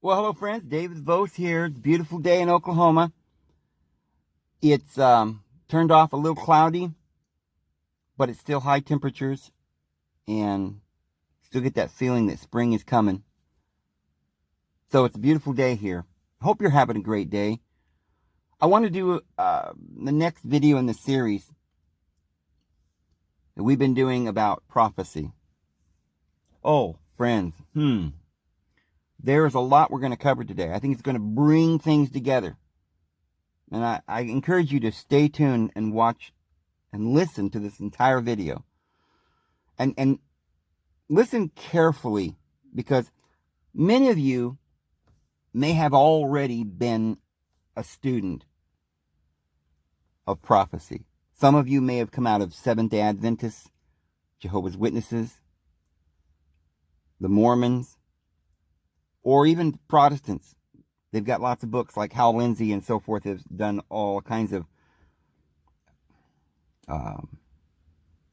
Well, hello, friends. David Vos here. It's a beautiful day in Oklahoma. It's turned off a little cloudy, but it's still high temperatures and still get that feeling that spring is coming. So it's a beautiful day here. Hope you're having a great day. I want to do the next video in the series that we've been doing about prophecy. Oh, friends, there's a lot we're going to cover today. I think it's going to bring things together. And I encourage you to stay tuned and watch and listen to this entire video. And listen carefully, because many of you may have already been a student of prophecy. Some of you may have come out of Seventh-day Adventists, Jehovah's Witnesses, the Mormons, or even Protestants. They've got lots of books like Hal Lindsey and so forth have done all kinds of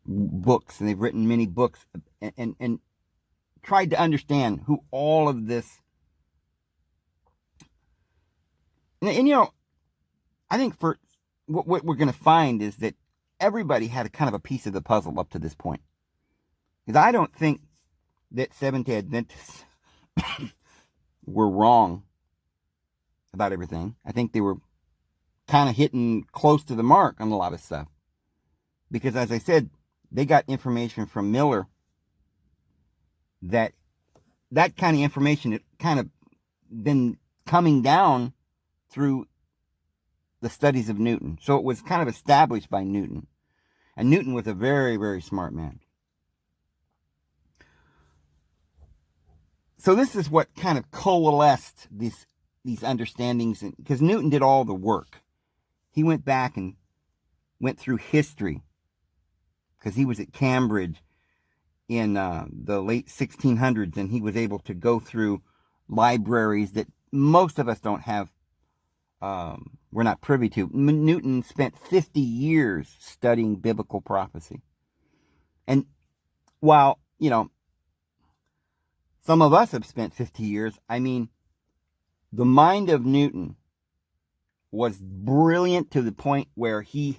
books, and they've written many books and tried to understand who all of this. And you know, I think for what we're going to find is that everybody had a kind of a piece of the puzzle up to this point. Because I don't think that Seventh-day Adventists were wrong about everything. I think they were kind of hitting close to the mark on a lot of stuff. Because as I said, they got information from Miller that kind of information had kind of been coming down through the studies of Newton. So it was kind of established by Newton. And Newton was a very, very smart man. So this is what kind of coalesced these understandings, because Newton did all the work. He went back and went through history, because he was at Cambridge in the late 1600s, and he was able to go through libraries that most of us don't have, we're not privy to. Newton spent 50 years studying biblical prophecy. And while, you know, some of us have spent 50 years, I mean, the mind of Newton was brilliant to the point where he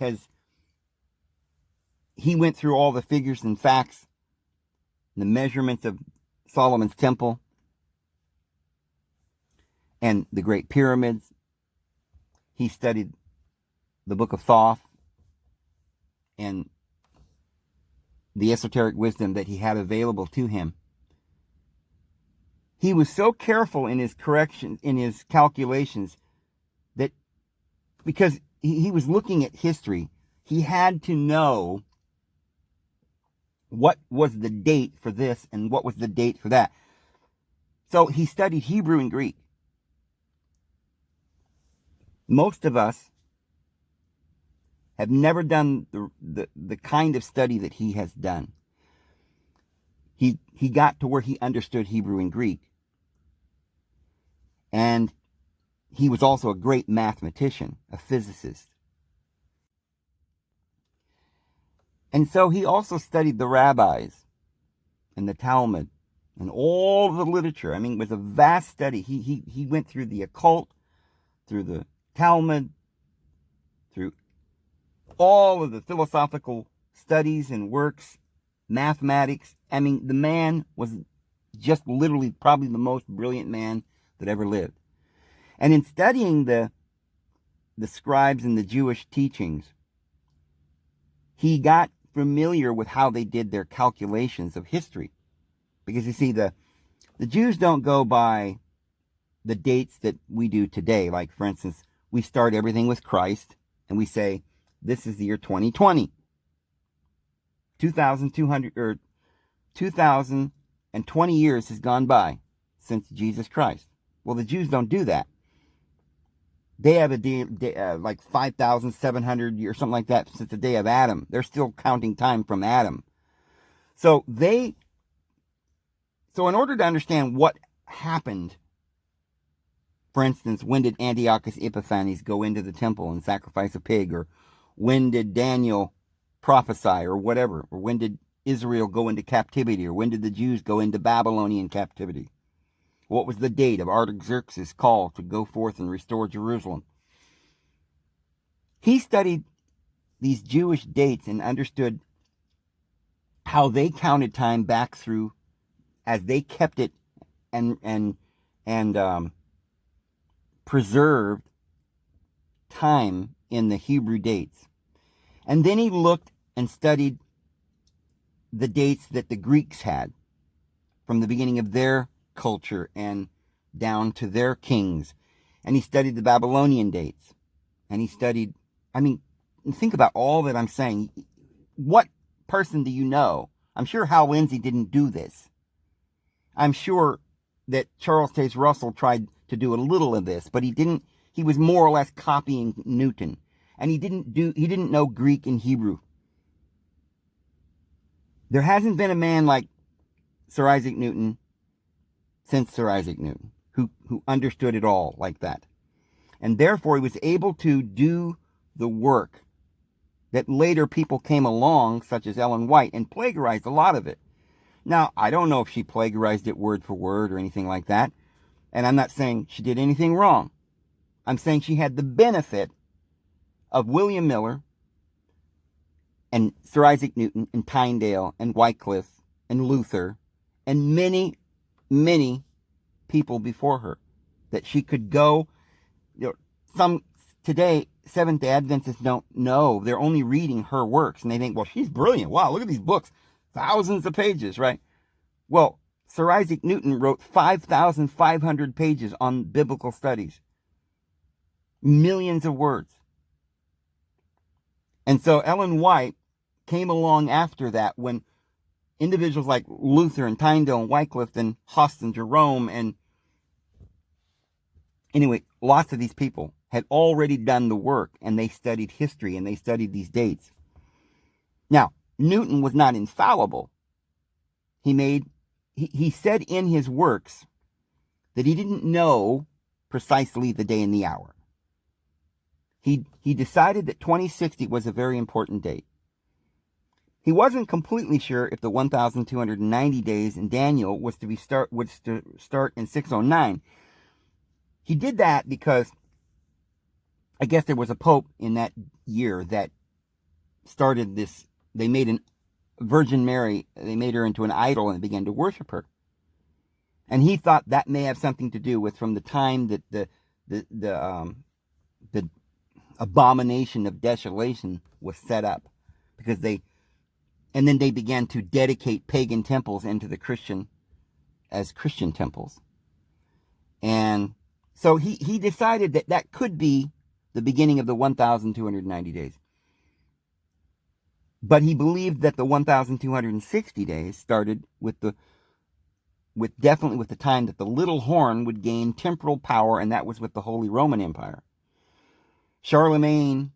went through all the figures and facts, the measurements of Solomon's temple and the Great Pyramids. He studied the Book of Thoth and the esoteric wisdom that he had available to him. He was so careful in his corrections, in his calculations, that because he was looking at history, he had to know what was the date for this and what was the date for that. So he studied Hebrew and Greek. Most of us have never done the kind of study that he has done. He got to where he understood Hebrew and Greek. And he was also a great mathematician, a physicist. And so he also studied the rabbis and the Talmud and all the literature. I mean, it was a vast study. He went through the occult, through the Talmud, through all of the philosophical studies and works, mathematics. I mean, the man was just literally probably the most brilliant man that ever lived. And in studying the scribes and the Jewish teachings, he got familiar with how they did their calculations of history. Because you see, the Jews don't go by the dates that we do today. Like, for instance, we start everything with Christ, and we say, this is the year 2020. 2,020 years has gone by since Jesus Christ. Well, the Jews don't do that. They have a day like 5,700 years, something like that, since the day of Adam. They're still counting time from Adam. So in order to understand what happened, for instance, when did Antiochus Epiphanes go into the temple and sacrifice a pig? Or when did Daniel prophesy, or whatever? Or when did Israel go into captivity? Or when did the Jews go into Babylonian captivity? What was the date of Artaxerxes' call to go forth and restore Jerusalem? He studied these Jewish dates and understood how they counted time back through as they kept it and preserved time in the Hebrew dates. And then he looked and studied the dates that the Greeks had from the beginning of their culture and down to their kings. And he studied the Babylonian dates. And he studied, think about all that I'm saying. What person do you know? I'm sure Hal Lindsey didn't do this. I'm sure that Charles Taze Russell tried to do a little of this, but he didn't. He was more or less copying Newton. And he didn't know Greek and Hebrew. There hasn't been a man like Sir Isaac Newton since Sir Isaac Newton who understood it all like that. And therefore he was able to do the work that later people came along, such as Ellen White, and plagiarized a lot of it. Now, I don't know if she plagiarized it word for word or anything like that. And I'm not saying she did anything wrong. I'm saying she had the benefit of William Miller and Sir Isaac Newton and Tyndale and Wycliffe and Luther and many, many people before her, that she could go. Some today Seventh-day Adventists don't know. They're only reading her works and they think, well, she's brilliant. Wow, look at these books, thousands of pages, right? Well, Sir Isaac Newton wrote 5,500 pages on biblical studies, millions of words. And so Ellen White came along after that, when individuals like Luther and Tyndale and Wycliffe and Huss and Jerome and anyway, lots of these people had already done the work, and they studied history and they studied these dates. Now, Newton was not infallible. He said in his works that he didn't know precisely the day and the hour. He decided that 2060 was a very important date. He wasn't completely sure if the 1,290 days in Daniel was to start in 609. He did that because I guess there was a pope in that year that started this. They made an Virgin Mary, they made her into an idol and began to worship her. And he thought that may have something to do with from the time that the abomination of desolation was set up, because then they began to dedicate pagan temples into the Christian temples. And so he decided that could be the beginning of the 1,290 days. But he believed that the 1,260 days started definitely with the time that the little horn would gain temporal power, and that was with the Holy Roman Empire. Charlemagne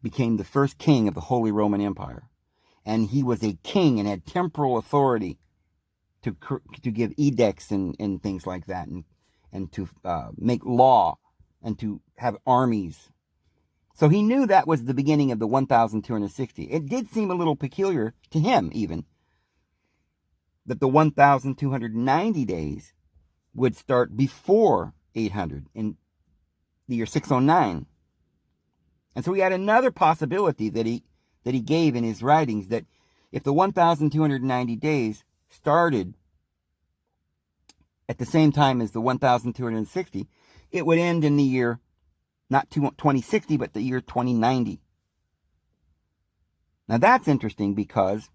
became the first king of the Holy Roman Empire, and he was a king and had temporal authority to give edicts and things like that, and to make law and to have armies. So he knew that was the beginning of the 1,260. It did seem a little peculiar to him, even, that the 1,290 days would start before 800 in the year 609. And so he had another possibility that he gave in his writings, that if the 1,290 days started at the same time as the 1,260, it would end in the year not 2060, but the year 2090. Now that's interesting because,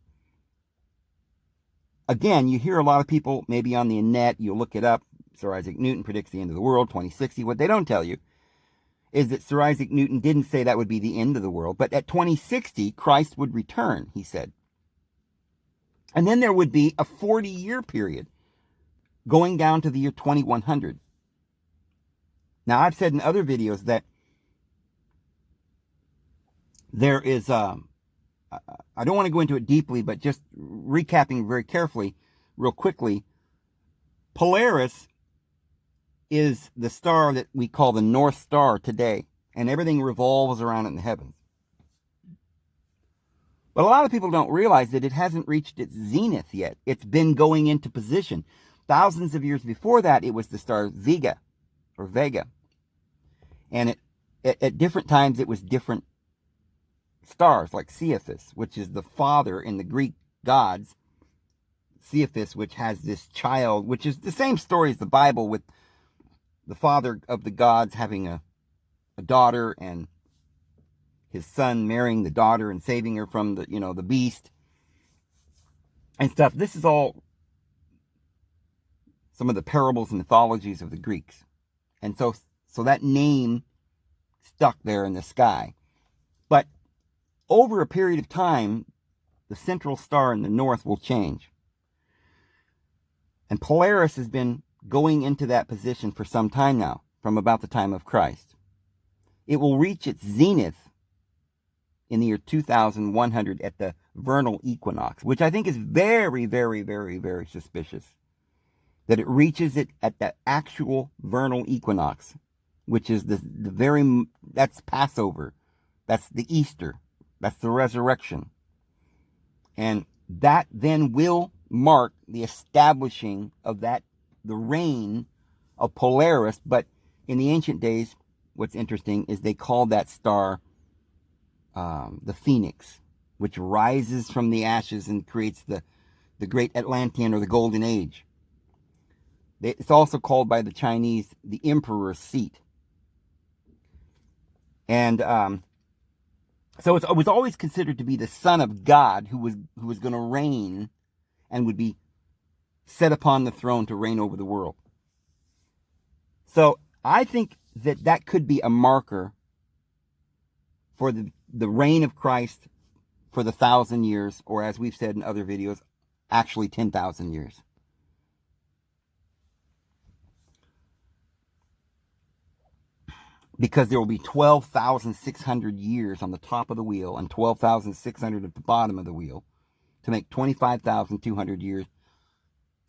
again, you hear a lot of people, maybe on the net, you look it up, Sir Isaac Newton predicts the end of the world, 2060. What they don't tell you is that Sir Isaac Newton didn't say that would be the end of the world, but at 2060, Christ would return, he said. And then there would be a 40-year period going down to the year 2100. Now, I've said in other videos that there is, I don't want to go into it deeply, but just recapping very carefully, real quickly, Polaris is the star that we call the North Star today, and everything revolves around it in the heavens. But a lot of people don't realize that it hasn't reached its zenith yet. It's been going into position. Thousands of years before that, it was the star Vega, or Vega. And at different times, it was different stars, like Cephas, which is the father in the Greek gods. Cephas, which has this child, which is the same story as the Bible, with the father of the gods having a daughter, and his son marrying the daughter and saving her from the beast and stuff. This is all some of the parables and mythologies of the Greeks. And so that name stuck there in the sky. But over a period of time, the central star in the north will change. And Polaris has been going into that position for some time now, from about the time of Christ. It will reach its zenith in the year 2100 at the vernal equinox, which I think is very, very, very, very suspicious. That it reaches it at the actual vernal equinox, which is that's Passover, that's the Easter, that's the resurrection. And that then will mark the establishing of the reign of Polaris. But in the ancient days, what's interesting is they call that star the Phoenix, which rises from the ashes and creates the great Atlantean, or the Golden Age. It's also called by the Chinese the Emperor's Seat. And so it was always considered to be the Son of God who was going to reign and would be set upon the throne to reign over the world. So I think that could be a marker for the reign of Christ for the 1,000 years, or as we've said in other videos, actually 10,000 years. Because there will be 12,600 years on the top of the wheel and 12,600 at the bottom of the wheel to make 25,200 years,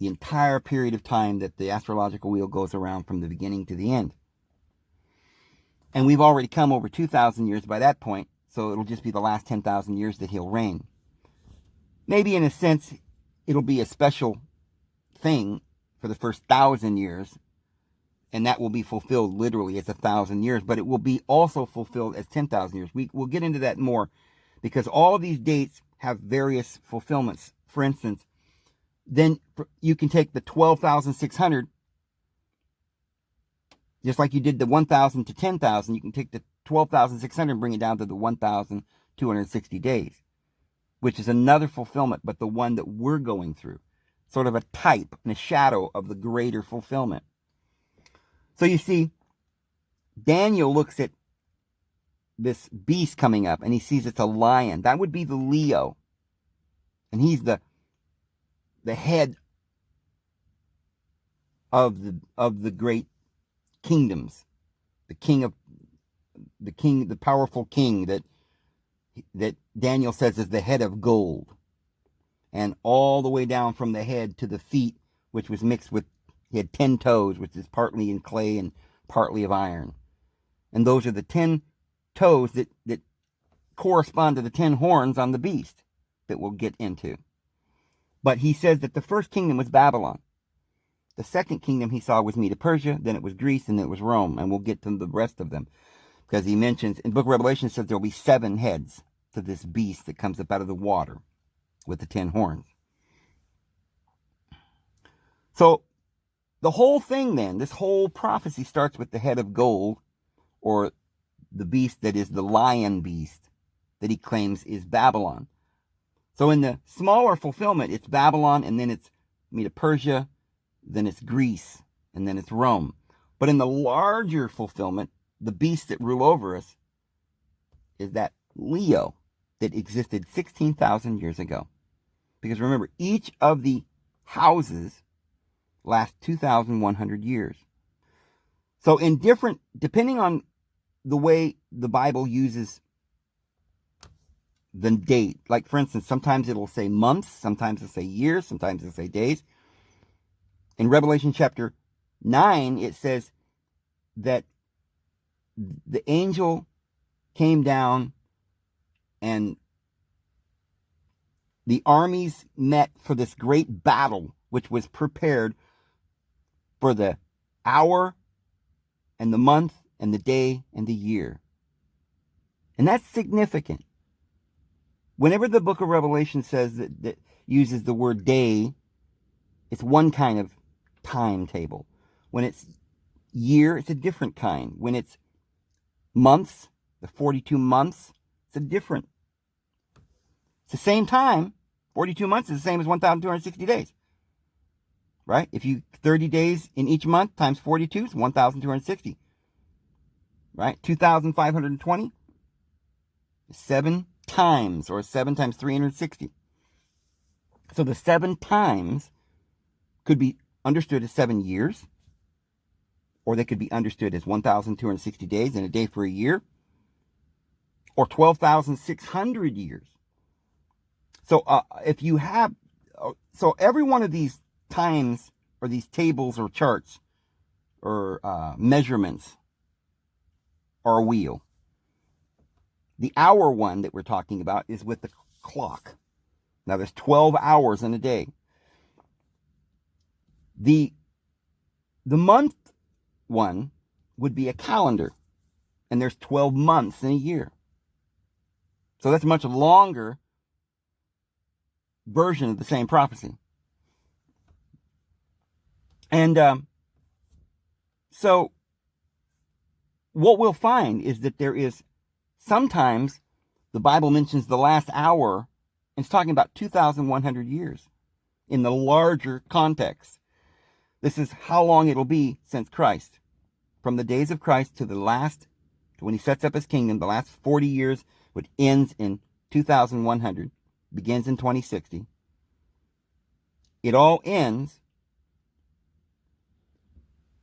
the entire period of time that the astrological wheel goes around from the beginning to the end. And we've already come over 2,000 years by that point, so it'll just be the last 10,000 years that he'll reign. Maybe in a sense, it'll be a special thing for the first 1,000 years, and that will be fulfilled literally as 1,000 years, but it will be also fulfilled as 10,000 years. We'll get into that more, because all of these dates have various fulfillments. For instance, then you can take the 12,600, just like you did the 1,000 to 10,000, you can take the 12,600 and bring it down to the 1,260 days, which is another fulfillment, but the one that we're going through. Sort of a type and a shadow of the greater fulfillment. So you see, Daniel looks at this beast coming up, and he sees it's a lion. That would be the Leo. And he's the head of the great kingdoms. The powerful king that Daniel says is the head of gold. And all the way down from the head to the feet, which was mixed with, he had 10 toes, which is partly in clay and partly of iron. And those are the 10 toes that correspond to the 10 horns on the beast that we'll get into. But he says that the first kingdom was Babylon. The second kingdom he saw was Medo-Persia, then it was Greece, and then it was Rome. And we'll get to the rest of them. Because he mentions, in the book of Revelation, it says there will be 7 heads to this beast that comes up out of the water with the 10 horns. So the whole thing then, this whole prophecy starts with the head of gold, or the beast that is the lion beast that he claims is Babylon. So in the smaller fulfillment, it's Babylon, and then it's Medo-Persia, then it's Greece, and then it's Rome. But in the larger fulfillment, the beast that rule over us is that Leo that existed 16,000 years ago. Because remember, each of the houses lasts 2,100 years. So depending on the way the Bible uses the date, like for instance, sometimes it'll say months, sometimes it'll say years, sometimes it'll say days. In Revelation chapter 9, it says that the angel came down and the armies met for this great battle, which was prepared for the hour and the month and the day and the year. And that's significant. Whenever the book of Revelation says that uses the word day, it's one kind of timetable. When it's year, it's a different kind. When it's months, the 42 months, it's a different. It's the same time. 42 months is the same as 1,260 days. Right? If you 30 days in each month times 42 is 1,260. Right? 2,520 is 7 times, or 7 times 360. So the 7 times could be understood as 7 years, or they could be understood as 1,260 days and a day for a year, or 12,600 years. So if you have, so every one of these times, or these tables or charts or measurements, are a wheel. The hour one that we're talking about is with the clock. Now there's 12 hours in a day. The month one would be a calendar, and there's 12 months in a year. So that's a much longer version of the same prophecy. And so what we'll find is that there is sometimes the Bible mentions the last hour, and it's talking about 2,100 years in the larger context. This is how long it'll be since Christ. From the days of Christ to the last, to when he sets up his kingdom, the last 40 years, which ends in 2,100, begins in 2060. It all ends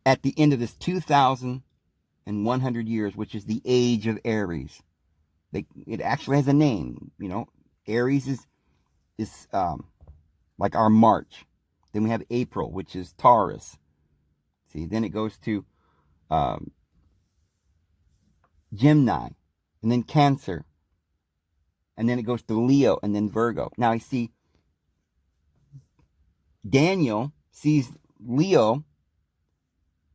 at the end of this 2,100 years, which is the age of Aries. It actually has a name, you know. Aries is like our March. Then we have April, which is Taurus. See, then it goes to Gemini, and then Cancer, and then it goes to Leo, and then Virgo. Now I see Daniel sees Leo,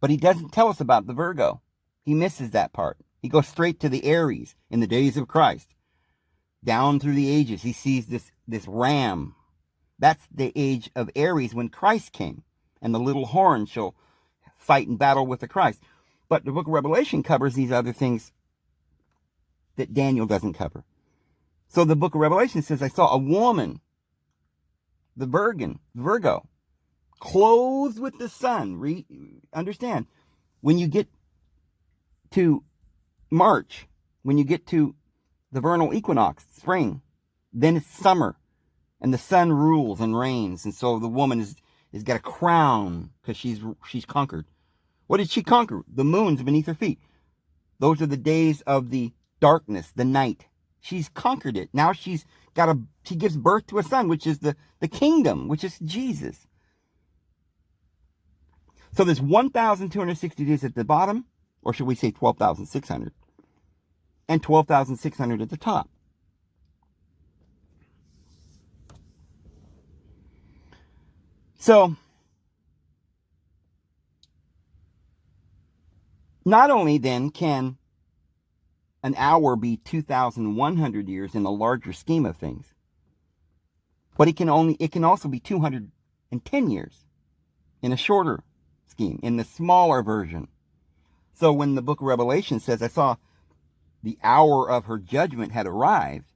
but he doesn't tell us about the Virgo. He misses that part. He goes straight to the Aries in the days of Christ. Down through the ages, he sees this ram. That's the age of Aries when Christ came, and the little horn shall fight and battle with the Christ. But the book of Revelation covers these other things that Daniel doesn't cover. So the book of Revelation says, I saw a woman, the Virgo, clothed with the sun. Understand, when you get to March, when you get to the vernal equinox, spring, then it's summer, and the sun rules and reigns. And so the woman is got a crown because she's conquered. What did she conquer? The moon's beneath her feet. Those are the days of the darkness, the night. She's conquered it. Now she gives birth to a son, which is the kingdom, which is Jesus. So there's 1,260 days at the bottom, or should we say 12,600, and 12,600 at the top. So not only then can an hour be 2,100 years in the larger scheme of things, but it can also be 210 years in a shorter scheme, in the smaller version. So when the book of Revelation says, I saw the hour of her judgment had arrived,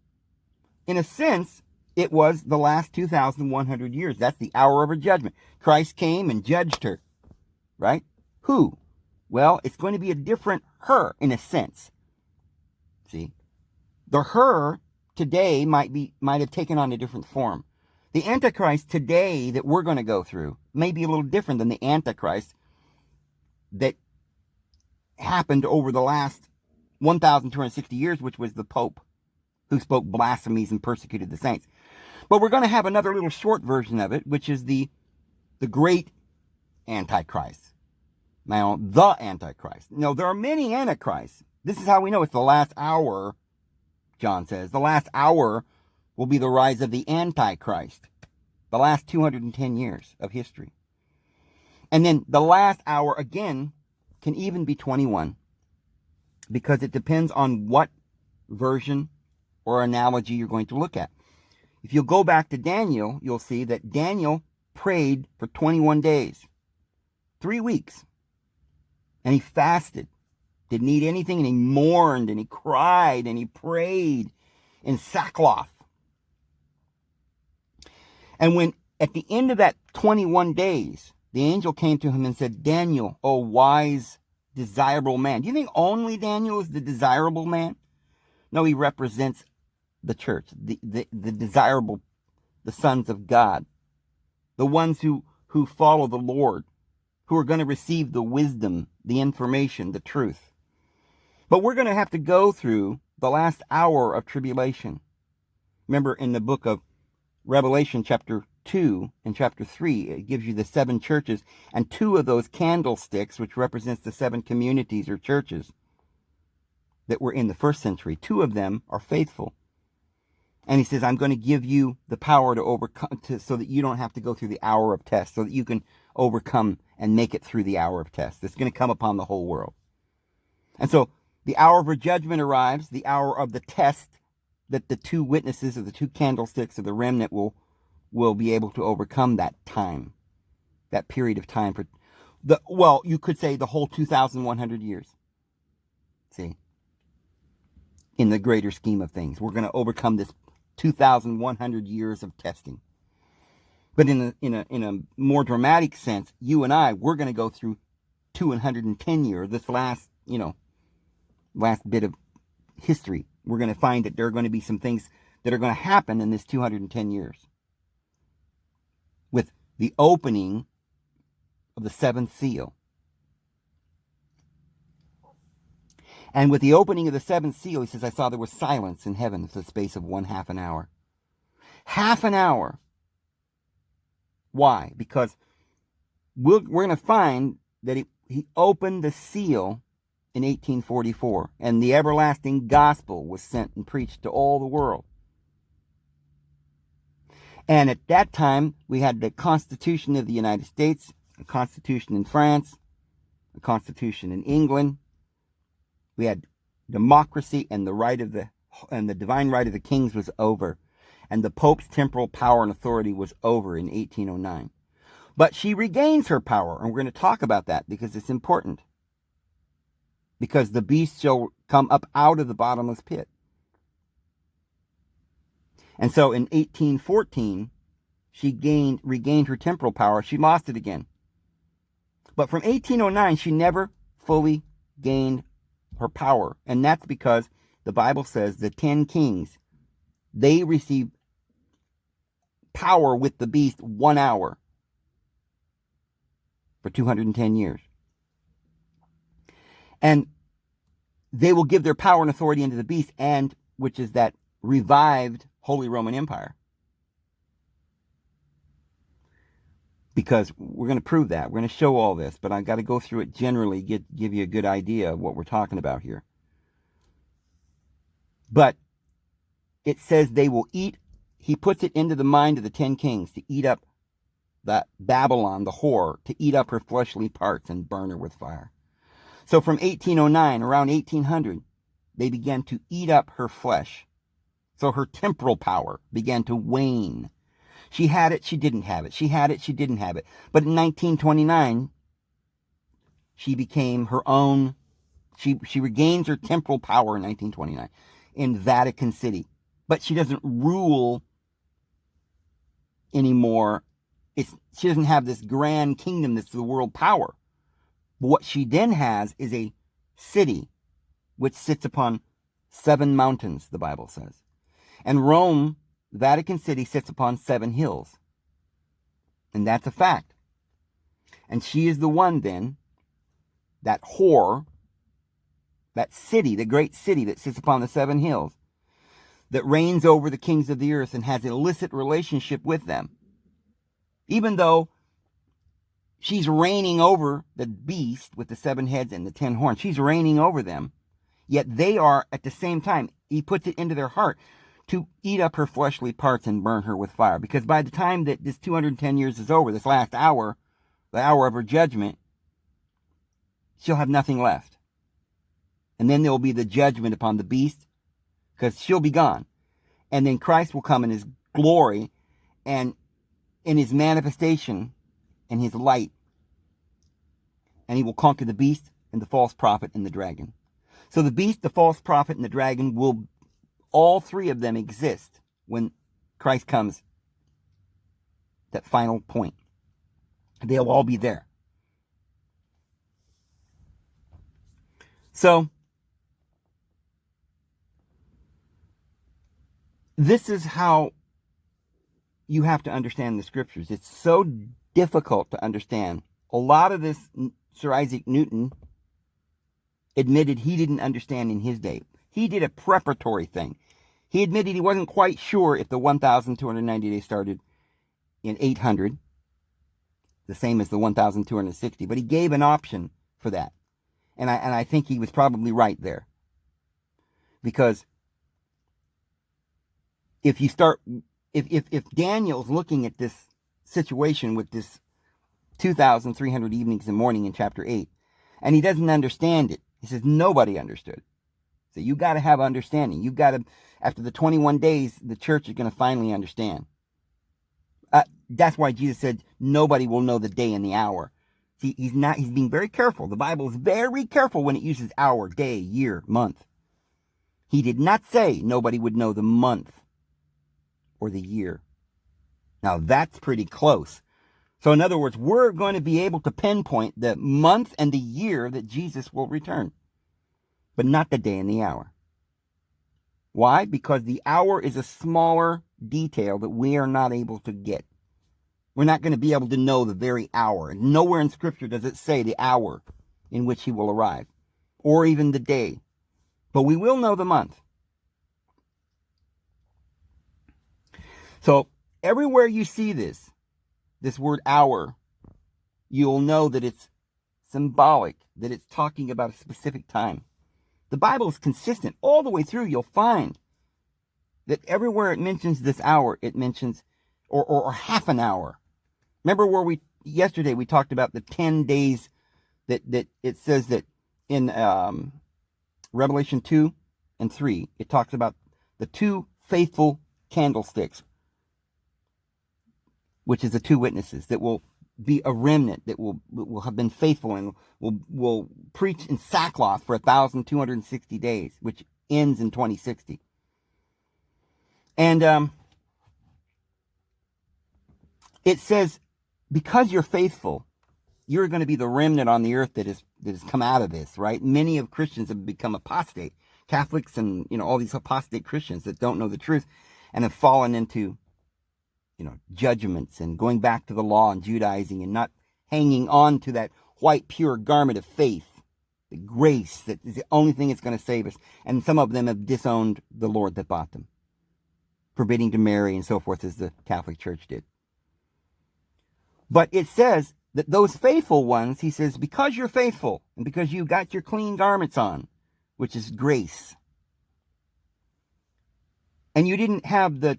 in a sense, it was the last 2,100 years. That's the hour of her judgment. Christ came and judged her, right? Who? Well, it's going to be a different her in a sense. See, the her today might have taken on a different form. The Antichrist today that we're going to go through may be a little different than the Antichrist that happened over the last 1,260 years, which was the Pope who spoke blasphemies and persecuted the saints. But we're going to have another little short version of it, which is the great Antichrist. Now, the Antichrist. No, there are many Antichrists. This is how we know it's the last hour, John says. The last hour will be the rise of the antichrist, the last 210 years of history. And then the last hour, again, can even be 21, because it depends on what version or analogy you're going to look at. If you go back to Daniel, you'll see that Daniel prayed for 21 days, 3 weeks, and he fasted, didn't eat anything, and he mourned, and he cried, and he prayed in sackcloth. And when at the end of that 21 days, the angel came to him and said, Daniel, O wise, desirable man. Do you think only Daniel is the desirable man? No, he represents the church, the desirable, the sons of God, the ones who follow the Lord, who are going to receive the wisdom, the information, the truth. But we're going to have to go through the last hour of tribulation. Remember, in the book of Revelation chapter 2 and chapter 3, it gives you the 7 churches, and 2 of those candlesticks, which represents the 7 communities or churches that were in the first century, 2 of them are faithful. And he says, I'm going to give you the power to overcome, so that you don't have to go through the hour of test, so that you can overcome and make it through the hour of test. It's going to come upon the whole world. And so the hour of her judgment arrives, the hour of the test, that the 2 witnesses or the 2 candlesticks of the remnant will be able to overcome that time, that period of time for you could say the whole 2,100 years. See, in the greater scheme of things, we're going to overcome this 2,100 years of testing. But in a more dramatic sense, you and we're going to go through 210 years, this last bit of history. We're going to find that there are going to be some things that are going to happen in this 210 years. With the opening of the 7th seal. And with the opening of the 7th seal, he says, I saw there was silence in heaven for the space of 1/2 an hour. Half an hour. Why? Because we're going to find that he opened the seal in 1844, and the everlasting gospel was sent and preached to all the world. And at that time, we had the Constitution of the United States, a Constitution in France, a Constitution in England. We had democracy, and the divine right of the kings was over, and the Pope's temporal power and authority was over in 1809. But she regains her power, and we're going to talk about that because it's important. Because the beast shall come up out of the bottomless pit. And so in 1814, she regained her temporal power. She lost it again. But from 1809, she never fully gained her power. And that's because the Bible says the 10 kings, they received power with the beast 1 hour for 210 years. And they will give their power and authority unto the beast, and which is that revived Holy Roman Empire. Because we're going to prove that. We're going to show all this, but I've got to go through it generally, give you a good idea of what we're talking about here. But it says they will eat, he puts it into the mind of the 10 kings to eat up that Babylon, the whore, to eat up her fleshly parts and burn her with fire. So from 1809, around 1800, they began to eat up her flesh. So her temporal power began to wane. She had it, she didn't have it. She had it, she didn't have it. But in 1929, she became her own. She regains her temporal power in 1929 in Vatican City. But she doesn't rule anymore. She doesn't have this grand kingdom that's the world power. But what she then has is a city which sits upon 7 mountains, the Bible says. And Rome, Vatican City, sits upon 7 hills. And that's a fact. And she is the one then, that whore, that city, the great city that sits upon the 7 hills, that reigns over the kings of the earth and has an illicit relationship with them. Even though she's reigning over the beast with the 7 heads and the 10 horns. She's reigning over them. Yet they are, at the same time, he puts it into their heart to eat up her fleshly parts and burn her with fire. Because by the time that this 210 years is over, this last hour, the hour of her judgment, she'll have nothing left. And then there will be the judgment upon the beast, because she'll be gone. And then Christ will come in his glory and in his manifestation and his light. And he will conquer the beast and the false prophet and the dragon. So the beast, the false prophet, and the dragon will, all three of them exist when Christ comes, that final point. They'll all be there. So, this is how you have to understand the scriptures. It's so difficult to understand. A lot of this, Sir Isaac Newton admitted he didn't understand in his day. He did a preparatory thing. He admitted he wasn't quite sure if the 1,290 days started in 800, the same as the 1,260, but he gave an option for that. And I think he was probably right there. Because if Daniel's looking at this situation with this 2,300 evenings and morning in chapter 8, and he doesn't understand it, he says nobody understood. So you got to have understanding. You've got to, after the 21 days, the church is going to finally understand. That's why Jesus said nobody will know the day and the hour. See, he's being very careful. The Bible is very careful when it uses hour, day, year, month. He did not say nobody would know the month or the year. Now that's pretty close. So in other words, we're going to be able to pinpoint the month and the year that Jesus will return, but not the day and the hour. Why? Because the hour is a smaller detail that we are not able to get. We're not going to be able to know the very hour. And nowhere in Scripture does it say the hour in which he will arrive, or even the day. But we will know the month. So everywhere you see this word hour, you'll know that it's symbolic, that it's talking about a specific time. The Bible is consistent all the way through. You'll find that everywhere it mentions this hour, it mentions, or half an hour. Remember where yesterday we talked about the 10 days that it says that in Revelation 2 and 3, it talks about the two faithful candlesticks, which is the two witnesses that will be a remnant that will have been faithful and will preach in sackcloth for 1,260 days, which ends in 2060. And it says, because you're faithful, you're going to be the remnant on the earth that has come out of this, right? Many of Christians have become apostate, Catholics, and all these apostate Christians that don't know the truth and have fallen into judgments and going back to the law and Judaizing and not hanging on to that white pure garment of faith, the grace that is the only thing that's going to save us. And some of them have disowned the Lord that bought them, forbidding to marry and so forth, as the Catholic Church did. But it says that those faithful ones, he says, because you're faithful and because you got your clean garments on, which is grace, and you didn't have the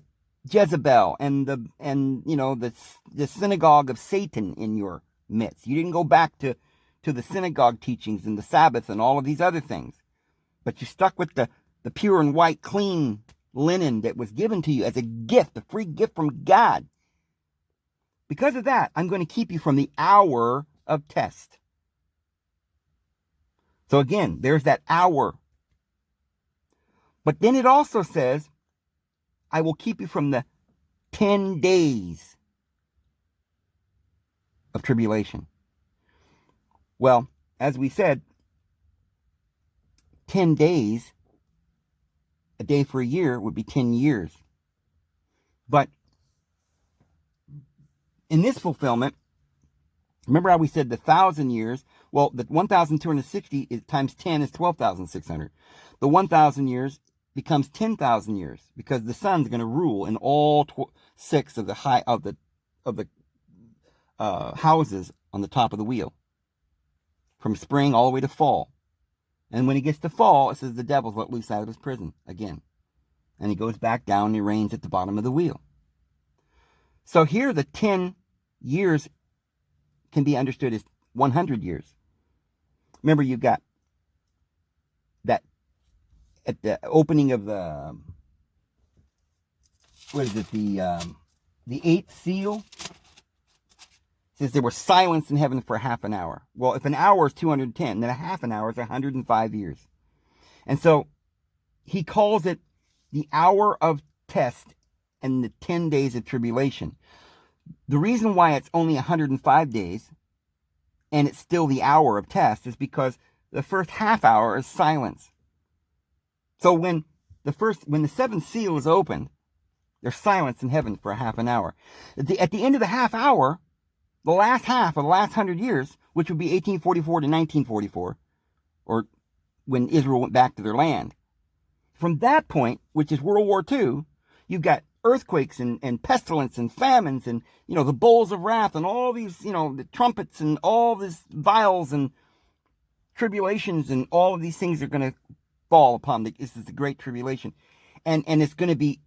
Jezebel and the synagogue of Satan in your midst. You didn't go back to the synagogue teachings and the Sabbath and all of these other things, but you stuck with the pure and white, clean linen that was given to you as a gift, a free gift from God. Because of that, I'm going to keep you from the hour of test. So again, there's that hour. But then it also says, I will keep you from the 10 days of tribulation. Well, as we said, 10 days, a day for a year would be 10 years. But in this fulfillment, remember how we said the 1,000 years? Well, the 1,260 times 10 is 12,600. The 1,000 years becomes 10,000 years because the sun's going to rule in all 6 of the houses on the top of the wheel, from spring all the way to fall. And when it gets to fall, it says the devil's let loose out of his prison again. And he goes back down and he reigns at the bottom of the wheel. So here the 10 years can be understood as 100 years. Remember, you've got that at the opening of the, what is it, the eighth seal? It says there was silence in heaven for half an hour. Well, if an hour is 210, then a half an hour is 105 years. And so he calls it the hour of test and the 10 days of tribulation. The reason why it's only 105 days and it's still the hour of test is because the first half hour is silence. So when the seventh seal is opened, there's silence in heaven for a half an hour. At the end of the half hour, the last half of the last 100 years, which would be 1844 to 1944, or when Israel went back to their land. From that point, which is World War II, you've got earthquakes and pestilence and famines and, the bowls of wrath and all these, the trumpets and all these vials and tribulations and all of these things are going to fall upon this is the great tribulation. And it's going to be,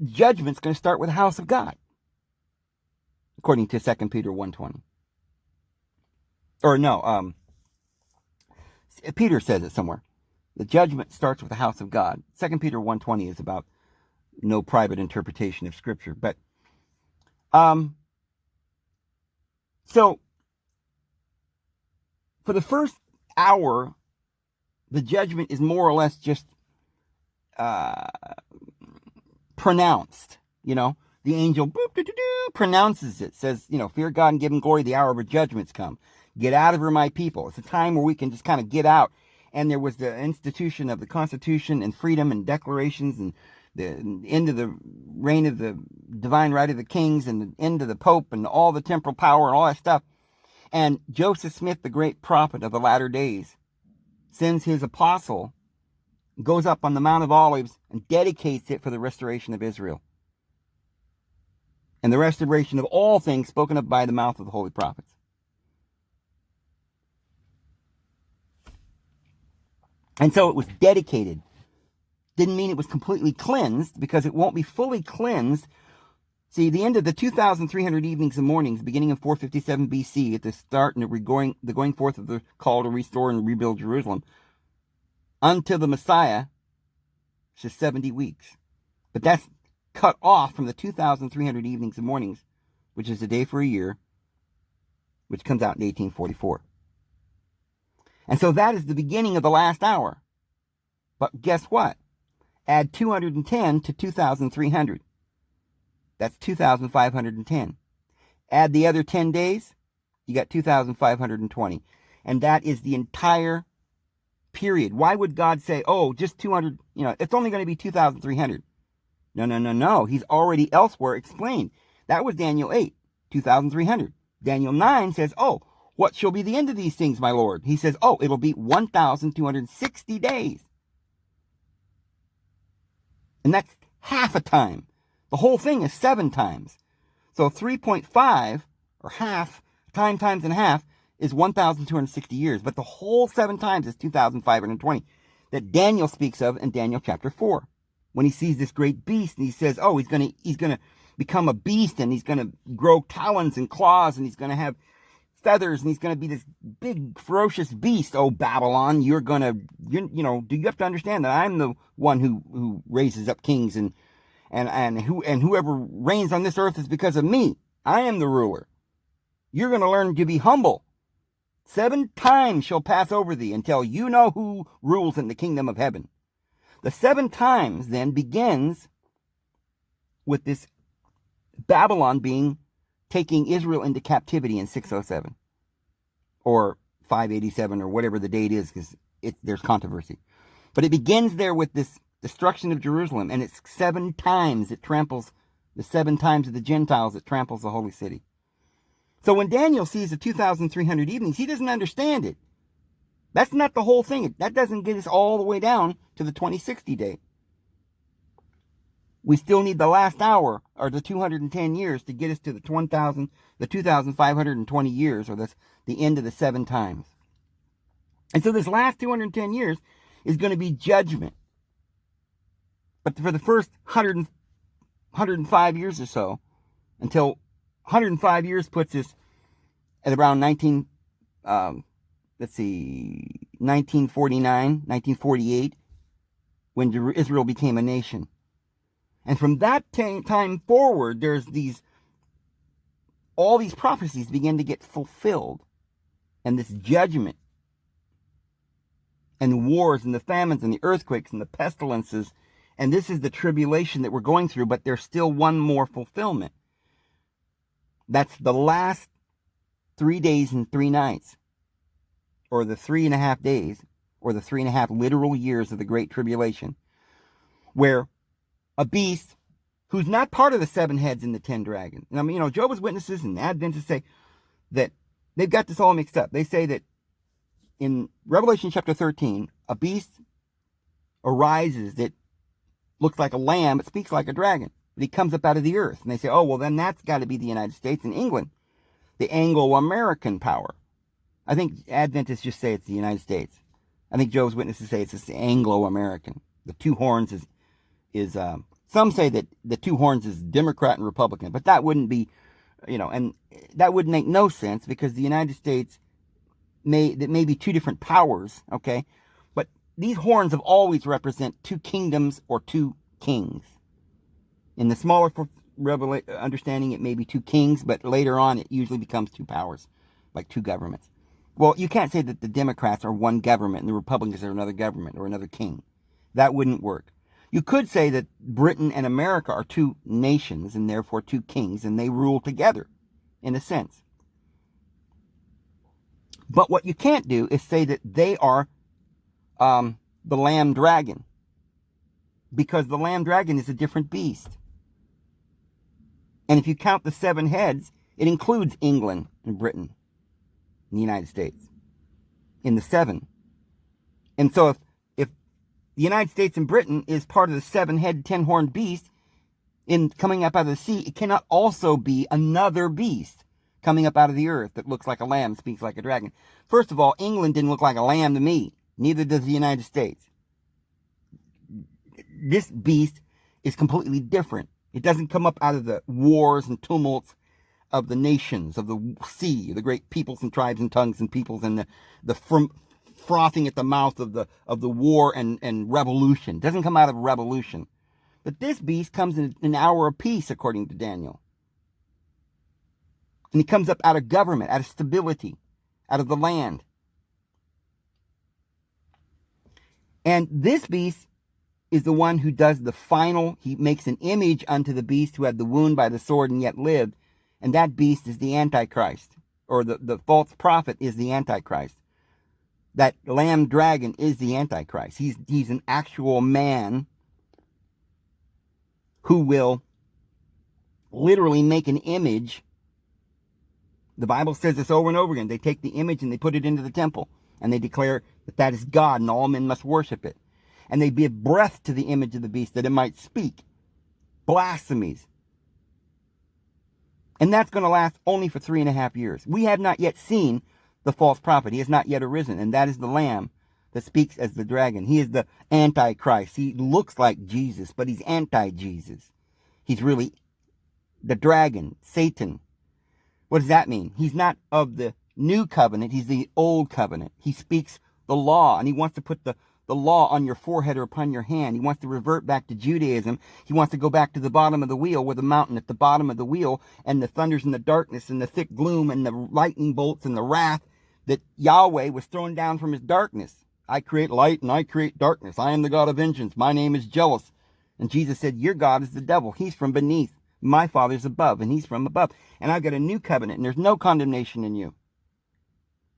judgment's going to start with the house of God, according to 2 Peter 1:20. Or no, Peter says it somewhere. The judgment starts with the house of God. 2 Peter 1:20 is about no private interpretation of Scripture. But, so, for the first hour, the judgment is more or less just pronounced, The angel pronounces it, says, fear God and give him glory, the hour of judgment's come. Get out of her, my people. It's a time where we can just kind of get out. And there was the institution of the Constitution and freedom and declarations and the end of the reign of the divine right of the kings and the end of the Pope and all the temporal power and all that stuff. And Joseph Smith, the great prophet of the latter days, sends his apostle, goes up on the Mount of Olives and dedicates it for the restoration of Israel. And the restoration of all things spoken of by the mouth of the holy prophets. And so it was dedicated. Didn't mean it was completely cleansed, because it won't be fully cleansed. See, the end of the 2,300 evenings and mornings, beginning in 457 BC, at the start and the going forth of the call to restore and rebuild Jerusalem, until the Messiah, which is 70 weeks. But that's cut off from the 2,300 evenings and mornings, which is a day for a year, which comes out in 1844. And so that is the beginning of the last hour. But guess what? Add 210 to 2,300. That's 2,510. Add the other 10 days, you got 2,520. And that is the entire period. Why would God say, just 200, it's only going to be 2,300? No. He's already elsewhere explained. That was Daniel 8, 2,300. Daniel 9 says, what shall be the end of these things, my Lord? He says, it'll be 1,260 days. And that's half a time. The whole thing is 7 times. So 3.5, or half, times and a half, is 1,260 years. But the whole 7 times is 2,520 that Daniel speaks of in Daniel chapter 4. When he sees this great beast and he says, he's going to become a beast and he's going to grow talons and claws and he's going to have feathers and he's going to be this big ferocious beast. Babylon, do you have to understand that I'm the one who raises up kings and whoever reigns on this earth is because of me. I am the ruler. You're going to learn to be humble. 7 times shall pass over thee until you know who rules in the kingdom of heaven. The 7 times then begins with this Babylon taking Israel into captivity in 607 or 587 or whatever the date is, because there's controversy. But it begins there with this destruction of Jerusalem, and it's 7 times it tramples, the 7 times of the Gentiles it tramples the holy city. So when Daniel sees the 2,300 evenings, he doesn't understand it. That's not the whole thing. That doesn't get us all the way down to the 2060 date. We still need the last hour, or the 210 years, to get us to the 2,520 years, or the end of the 7 times. And so this last 210 years is going to be judgment. But for the first 105 years or so, until 105 years puts us at around 1949, 1948, when Israel became a nation. And from that time forward, there's all these prophecies begin to get fulfilled. And this judgment and the wars and the famines and the earthquakes and the pestilences. And this is the tribulation that we're going through, but there's still one more fulfillment. That's the last 3 days and 3 nights, or the 3.5 days, or the 3.5 literal years of the Great Tribulation, where a beast who's not part of the 7 heads and the 10 dragons. And I mean, Jehovah's Witnesses and Adventists say that they've got this all mixed up. They say that in Revelation chapter 13, a beast arises that looks like a lamb, but speaks like a dragon. But he comes up out of the earth. And they say, oh, well, then that's got to be the United States and England, the Anglo-American power. I think Adventists just say it's the United States. I think Jehovah's Witnesses say it's the Anglo-American. The 2 horns is some say that the 2 horns is Democrat and Republican, but that wouldn't be, and that would make no sense, because the United States may be 2 different powers, okay? But these horns have always represent 2 kingdoms or 2 kings. In the smaller understanding, it may be 2 kings, but later on it usually becomes 2 powers, like 2 governments. Well, you can't say that the Democrats are one government and the Republicans are another government or another king. That wouldn't work. You could say that Britain and America are 2 nations and therefore 2 kings, and they rule together, in a sense. But what you can't do is say that they are the lamb dragon, because the lamb dragon is a different beast. And if you count the 7 heads, it includes England and Britain and the United States in the 7. And so if the United States and Britain is part of the 7-head, 10-horned beast in coming up out of the sea, it cannot also be another beast coming up out of the earth that looks like a lamb, speaks like a dragon. First of all, England didn't look like a lamb to me. Neither does the United States. This beast is completely different. It doesn't come up out of the wars and tumults of the nations, of the sea, the great peoples and tribes and tongues and peoples, and the frothing at the mouth of the war and revolution. It doesn't come out of revolution. But this beast comes in an hour of peace, according to Daniel. And he comes up out of government, out of stability, out of the land. And this beast is the one who does the final. He makes an image unto the beast who had the wound by the sword and yet lived. And that beast is the Antichrist, or the false prophet is the Antichrist. That lamb dragon is the Antichrist. He's an actual man who will literally make an image. The Bible says this over and over again. They take the image and they put it into the temple, and they declare that that is God and all men must worship it. And they give breath to the image of the beast that it might speak blasphemies. And that's going to last only for 3.5 years. We have not yet seen the false prophet. He has not yet arisen. And that is the lamb that speaks as the dragon. He is the Antichrist. He looks like Jesus, but he's anti-Jesus. He's really the dragon, Satan. What does that mean? He's not of the new covenant. He's the old covenant. He speaks the law, and he wants to put the law on your forehead or upon your hand. He wants to revert back to Judaism. He wants to go back to the bottom of the wheel, with the mountain at the bottom of the wheel, and the thunders and the darkness and the thick gloom and the lightning bolts and the wrath that Yahweh was thrown down from his darkness. I create light and I create darkness. I am the God of vengeance. My name is jealous. And Jesus said, your God is the devil. He's from beneath. My Father's above, and he's from above. And I've got a new covenant, and there's no condemnation in you.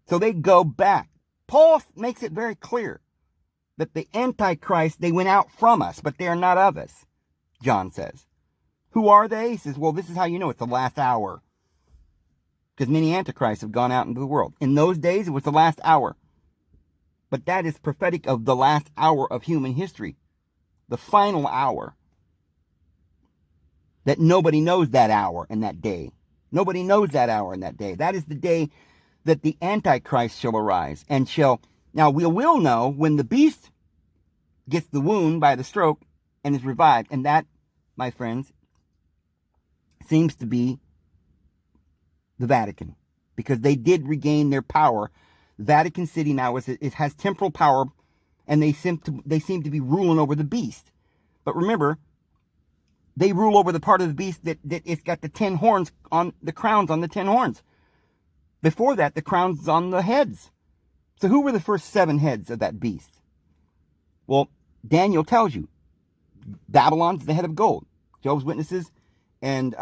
So they go back. Paul makes it very clear that the Antichrist, they went out from us, but they are not of us, John says. Who are they? He says, well, this is how you know it's the last hour. Because many Antichrists have gone out into the world. In those days, it was the last hour. But that is prophetic of the last hour of human history. The final hour. That nobody knows that hour and that day. Nobody knows that hour and that day. That is the day that the Antichrist shall arise and shall... Now, we will know when the beast gets the wound by the stroke and is revived. And that, my friends, seems to be the Vatican, because they did regain their power. Vatican City now it has temporal power, and they seem to be ruling over the beast. But remember, they rule over the part of the beast that it's got the 10 horns on the crowns on the 10 horns. Before that, the crown's on the heads. So who were the first 7 heads of that beast? Well, Daniel tells you, Babylon's the head of gold. Jehovah's Witnesses and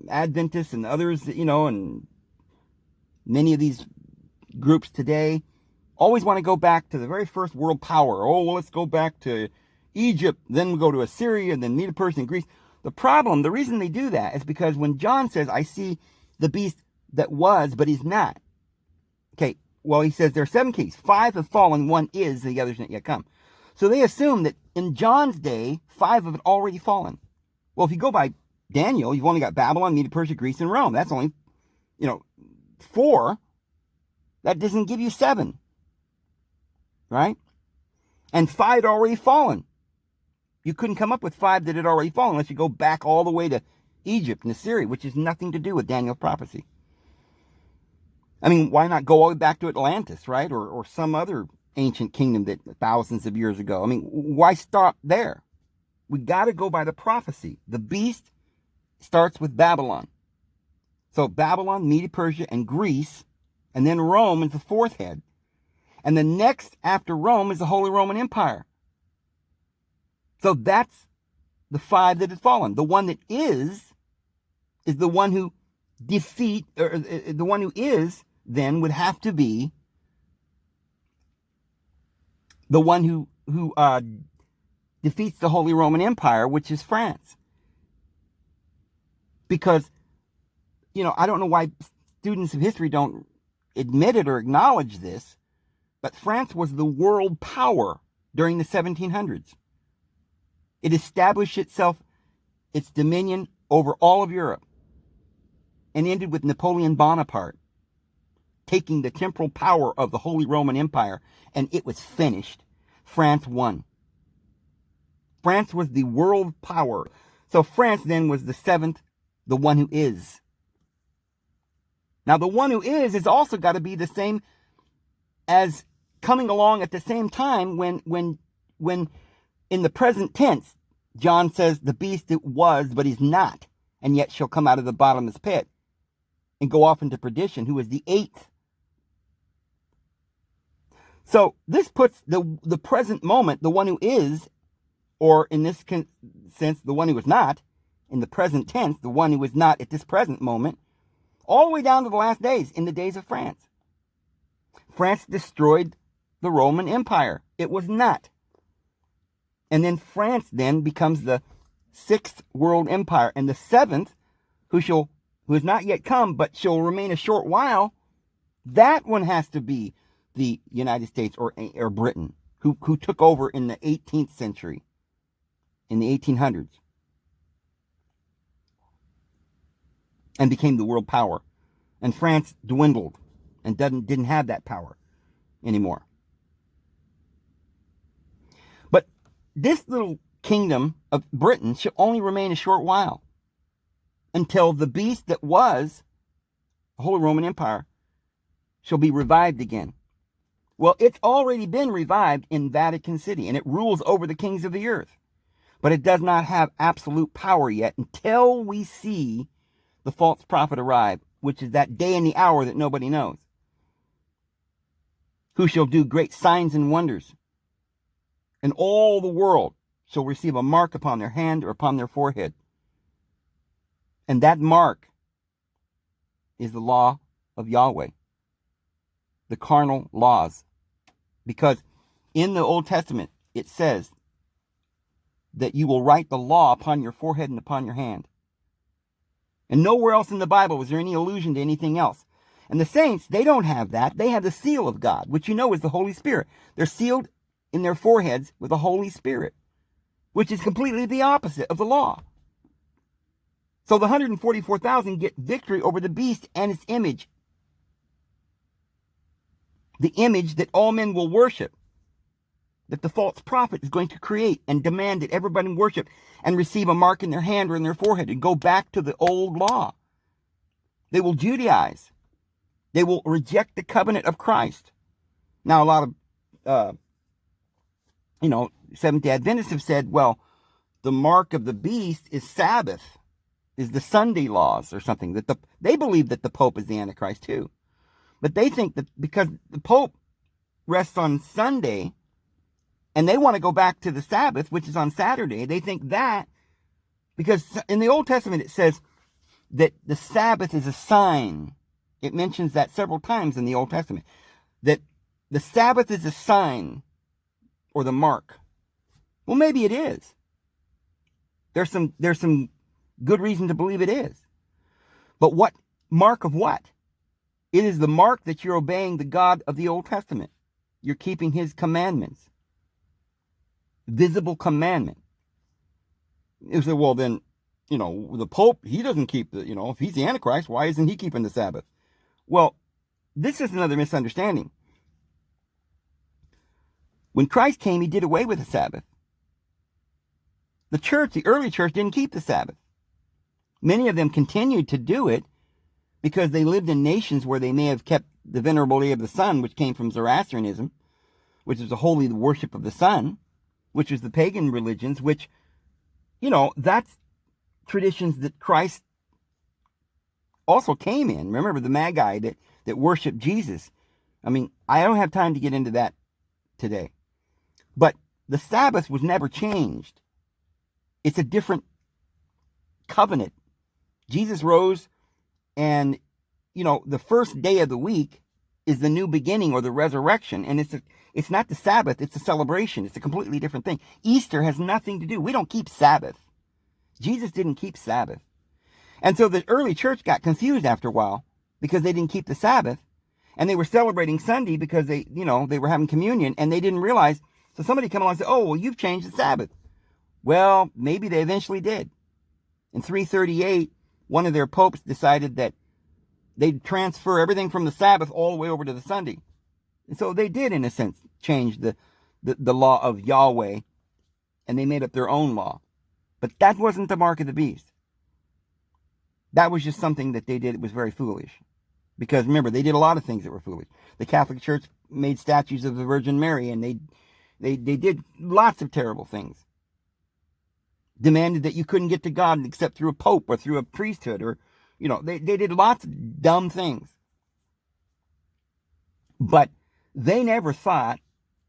Adventists and others, and many of these groups today always want to go back to the very first world power. Oh, well, let's go back to Egypt, then we'll go to Assyria, and then Medo-Persia and Greece. The reason they do that is because when John says, I see the beast that was, but he's not. Okay, well, he says there are 7 kings. 5 have fallen, 1 is, the others not yet come. So they assume that in John's day, 5 have already fallen. Well, if you go by Daniel, you've only got Babylon, Medo-Persia, Greece, and Rome. That's only, 4. That doesn't give you 7. Right? And 5 had already fallen. You couldn't come up with 5 that had already fallen unless you go back all the way to Egypt and Assyria, which has nothing to do with Daniel's prophecy. I mean, why not go all the way back to Atlantis, right? Or some other ancient kingdom that thousands of years ago. I mean, why stop there? We got to go by the prophecy. The beast starts with Babylon. So Babylon, Medo-Persia, and Greece, and then Rome is the 4th head. And the next after Rome is the Holy Roman Empire. So that's the 5 that had fallen. The one that is the one who the one who is then would have to be the one who defeats the Holy Roman Empire, which is France. Because, I don't know why students of history don't admit it or acknowledge this, but France was the world power during the 1700s. It established its dominion over all of Europe, and ended with Napoleon Bonaparte taking the temporal power of the Holy Roman Empire, and it was finished. France won. France was the world power. So France then was the 7th, the one who is. Now the one who is also got to be the same as coming along at the same time when in the present tense, John says the beast it was, but he's not, and yet shall come out of the bottomless pit and go off into perdition, who is the 8th. So this puts the present moment, the one who is, or in this sense, the one who is not, in the present tense, the one who is not at this present moment, all the way down to the last days, in the days of France. France destroyed the Roman Empire. It was not. And then France then becomes the 6th world empire, and the 7th, who has not yet come, but shall remain a short while, that one has to be the United States or Britain, who took over in the 18th century, in the 1800s, and became the world power. And France dwindled and didn't have that power anymore. But this little kingdom of Britain should only remain a short while, until the beast that was the Holy Roman Empire shall be revived again. Well, it's already been revived in Vatican City, and it rules over the kings of the earth. But it does not have absolute power yet until we see the false prophet arrive, which is that day and the hour that nobody knows, who shall do great signs and wonders. And all the world shall receive a mark upon their hand or upon their forehead. And that mark is the law of Yahweh, the carnal laws. Because in the Old Testament, it says that you will write the law upon your forehead and upon your hand. And nowhere else in the Bible is there any allusion to anything else. And the saints, they don't have that. They have the seal of God, which is the Holy Spirit. They're sealed in their foreheads with the Holy Spirit, which is completely the opposite of the law. So the 144,000 get victory over the beast and its image. The image that all men will worship. that the false prophet is going to create and demand that everybody worship and receive a mark in their hand or in their forehead and go back to the old law. They will Judaize. They will reject the covenant of Christ. Now, a lot of, Seventh-day Adventists have said, well, the mark of the beast is Sabbath, is the Sunday laws or something. They believe that the Pope is the Antichrist too. But they think that because the Pope rests on Sunday and they want to go back to the Sabbath, which is on Saturday, they think that because in the Old Testament it says that the Sabbath is a sign. It mentions that several times in the Old Testament, that the Sabbath is a sign or the mark. Well, maybe it is. There's some good reason to believe it is. But what mark of what? It is the mark that you're obeying the God of the Old Testament. You're keeping his commandments. Visible commandment. You say, well, then, the Pope, he doesn't keep if he's the Antichrist, why isn't he keeping the Sabbath? Well, this is another misunderstanding. When Christ came, he did away with the Sabbath. The early church, didn't keep the Sabbath. Many of them continued to do it because they lived in nations where they may have kept the venerable day of the sun, which came from Zoroastrianism, which is the holy worship of the sun, which is the pagan religions, which, that's traditions that Christ also came in. Remember the Magi that worshiped Jesus. I mean, I don't have time to get into that today. But the Sabbath was never changed. It's a different covenant. Jesus rose, and, the first day of the week is the new beginning or the resurrection. And it's not the Sabbath, it's a celebration. It's a completely different thing. Easter has nothing to do. We don't keep Sabbath. Jesus didn't keep Sabbath. And so the early church got confused after a while because they didn't keep the Sabbath. And they were celebrating Sunday because they were having communion, and they didn't realize. So somebody come along and said, oh, well, you've changed the Sabbath. Well, maybe they eventually did. In 338, one of their popes decided that they'd transfer everything from the Sabbath all the way over to the Sunday. And so they did, in a sense, change the law of Yahweh, and they made up their own law. But that wasn't the mark of the beast. That was just something that they did. It was very foolish. Because remember, they did a lot of things that were foolish. The Catholic Church made statues of the Virgin Mary, and they did lots of terrible things. Demanded that you couldn't get to God except through a pope or through a priesthood, or, they did lots of dumb things. But they never thought,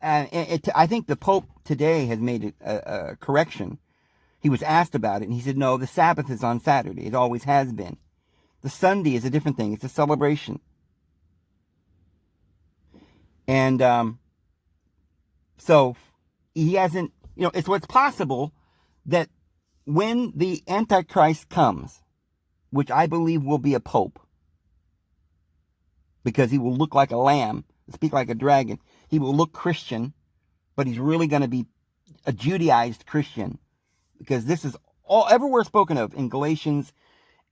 I think the Pope today has made a correction. He was asked about it, and he said, no, the Sabbath is on Saturday. It always has been. The Sunday is a different thing. It's a celebration. And so he hasn't, it's possible that when the Antichrist comes, which I believe will be a pope, because he will look like a lamb, speak like a dragon, he will look Christian, but he's really going to be a Judaized Christian, because this is all everywhere spoken of in Galatians.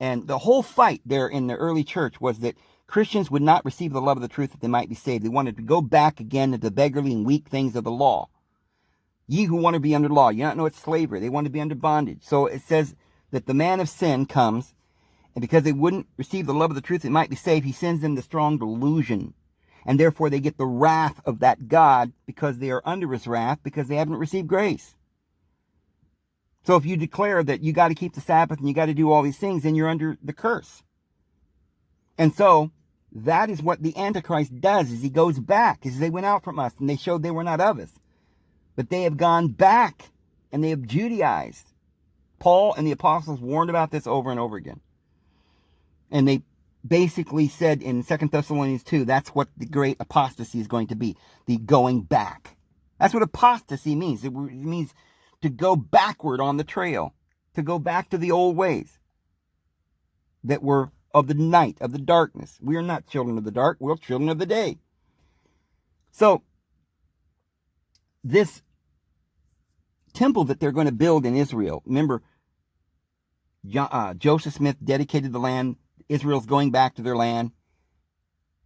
And the whole fight there in the early church was that Christians would not receive the love of the truth that they might be saved. They wanted to go back again to the beggarly and weak things of the law. Ye who want to be under law, you not know it's slavery. They want to be under bondage. So it says that the man of sin comes, and because they wouldn't receive the love of the truth that might be saved, he sends them the strong delusion. And therefore they get the wrath of that God because they are under his wrath because they haven't received grace. So if you declare that you got to keep the Sabbath and you got to do all these things, then you're under the curse. And so that is what the Antichrist does, is he goes back. As they went out from us and they showed they were not of us. But they have gone back and they have Judaized. Paul and the apostles warned about this over and over again. And they basically said in 2 Thessalonians 2, that's what the great apostasy is going to be. The going back. That's what apostasy means. It means to go backward on the trail. To go back to the old ways that were of the night, of the darkness. We are not children of the dark. We're children of the day. So, this temple that they're going to build in Israel, remember, Joseph Smith dedicated the land. Israel's going back to their land.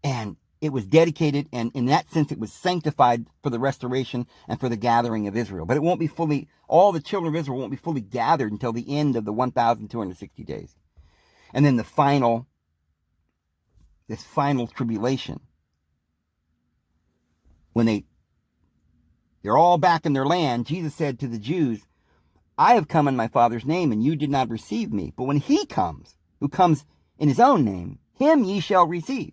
And it was dedicated, and in that sense it was sanctified for the restoration and for the gathering of Israel. But it won't be fully, all the children of Israel won't be fully gathered until the end of the 1,260 days. And then this final tribulation, when they're all back in their land, Jesus said to the Jews, I have come in my Father's name, and you did not receive me. But when he comes, who comes in his own name, him ye shall receive.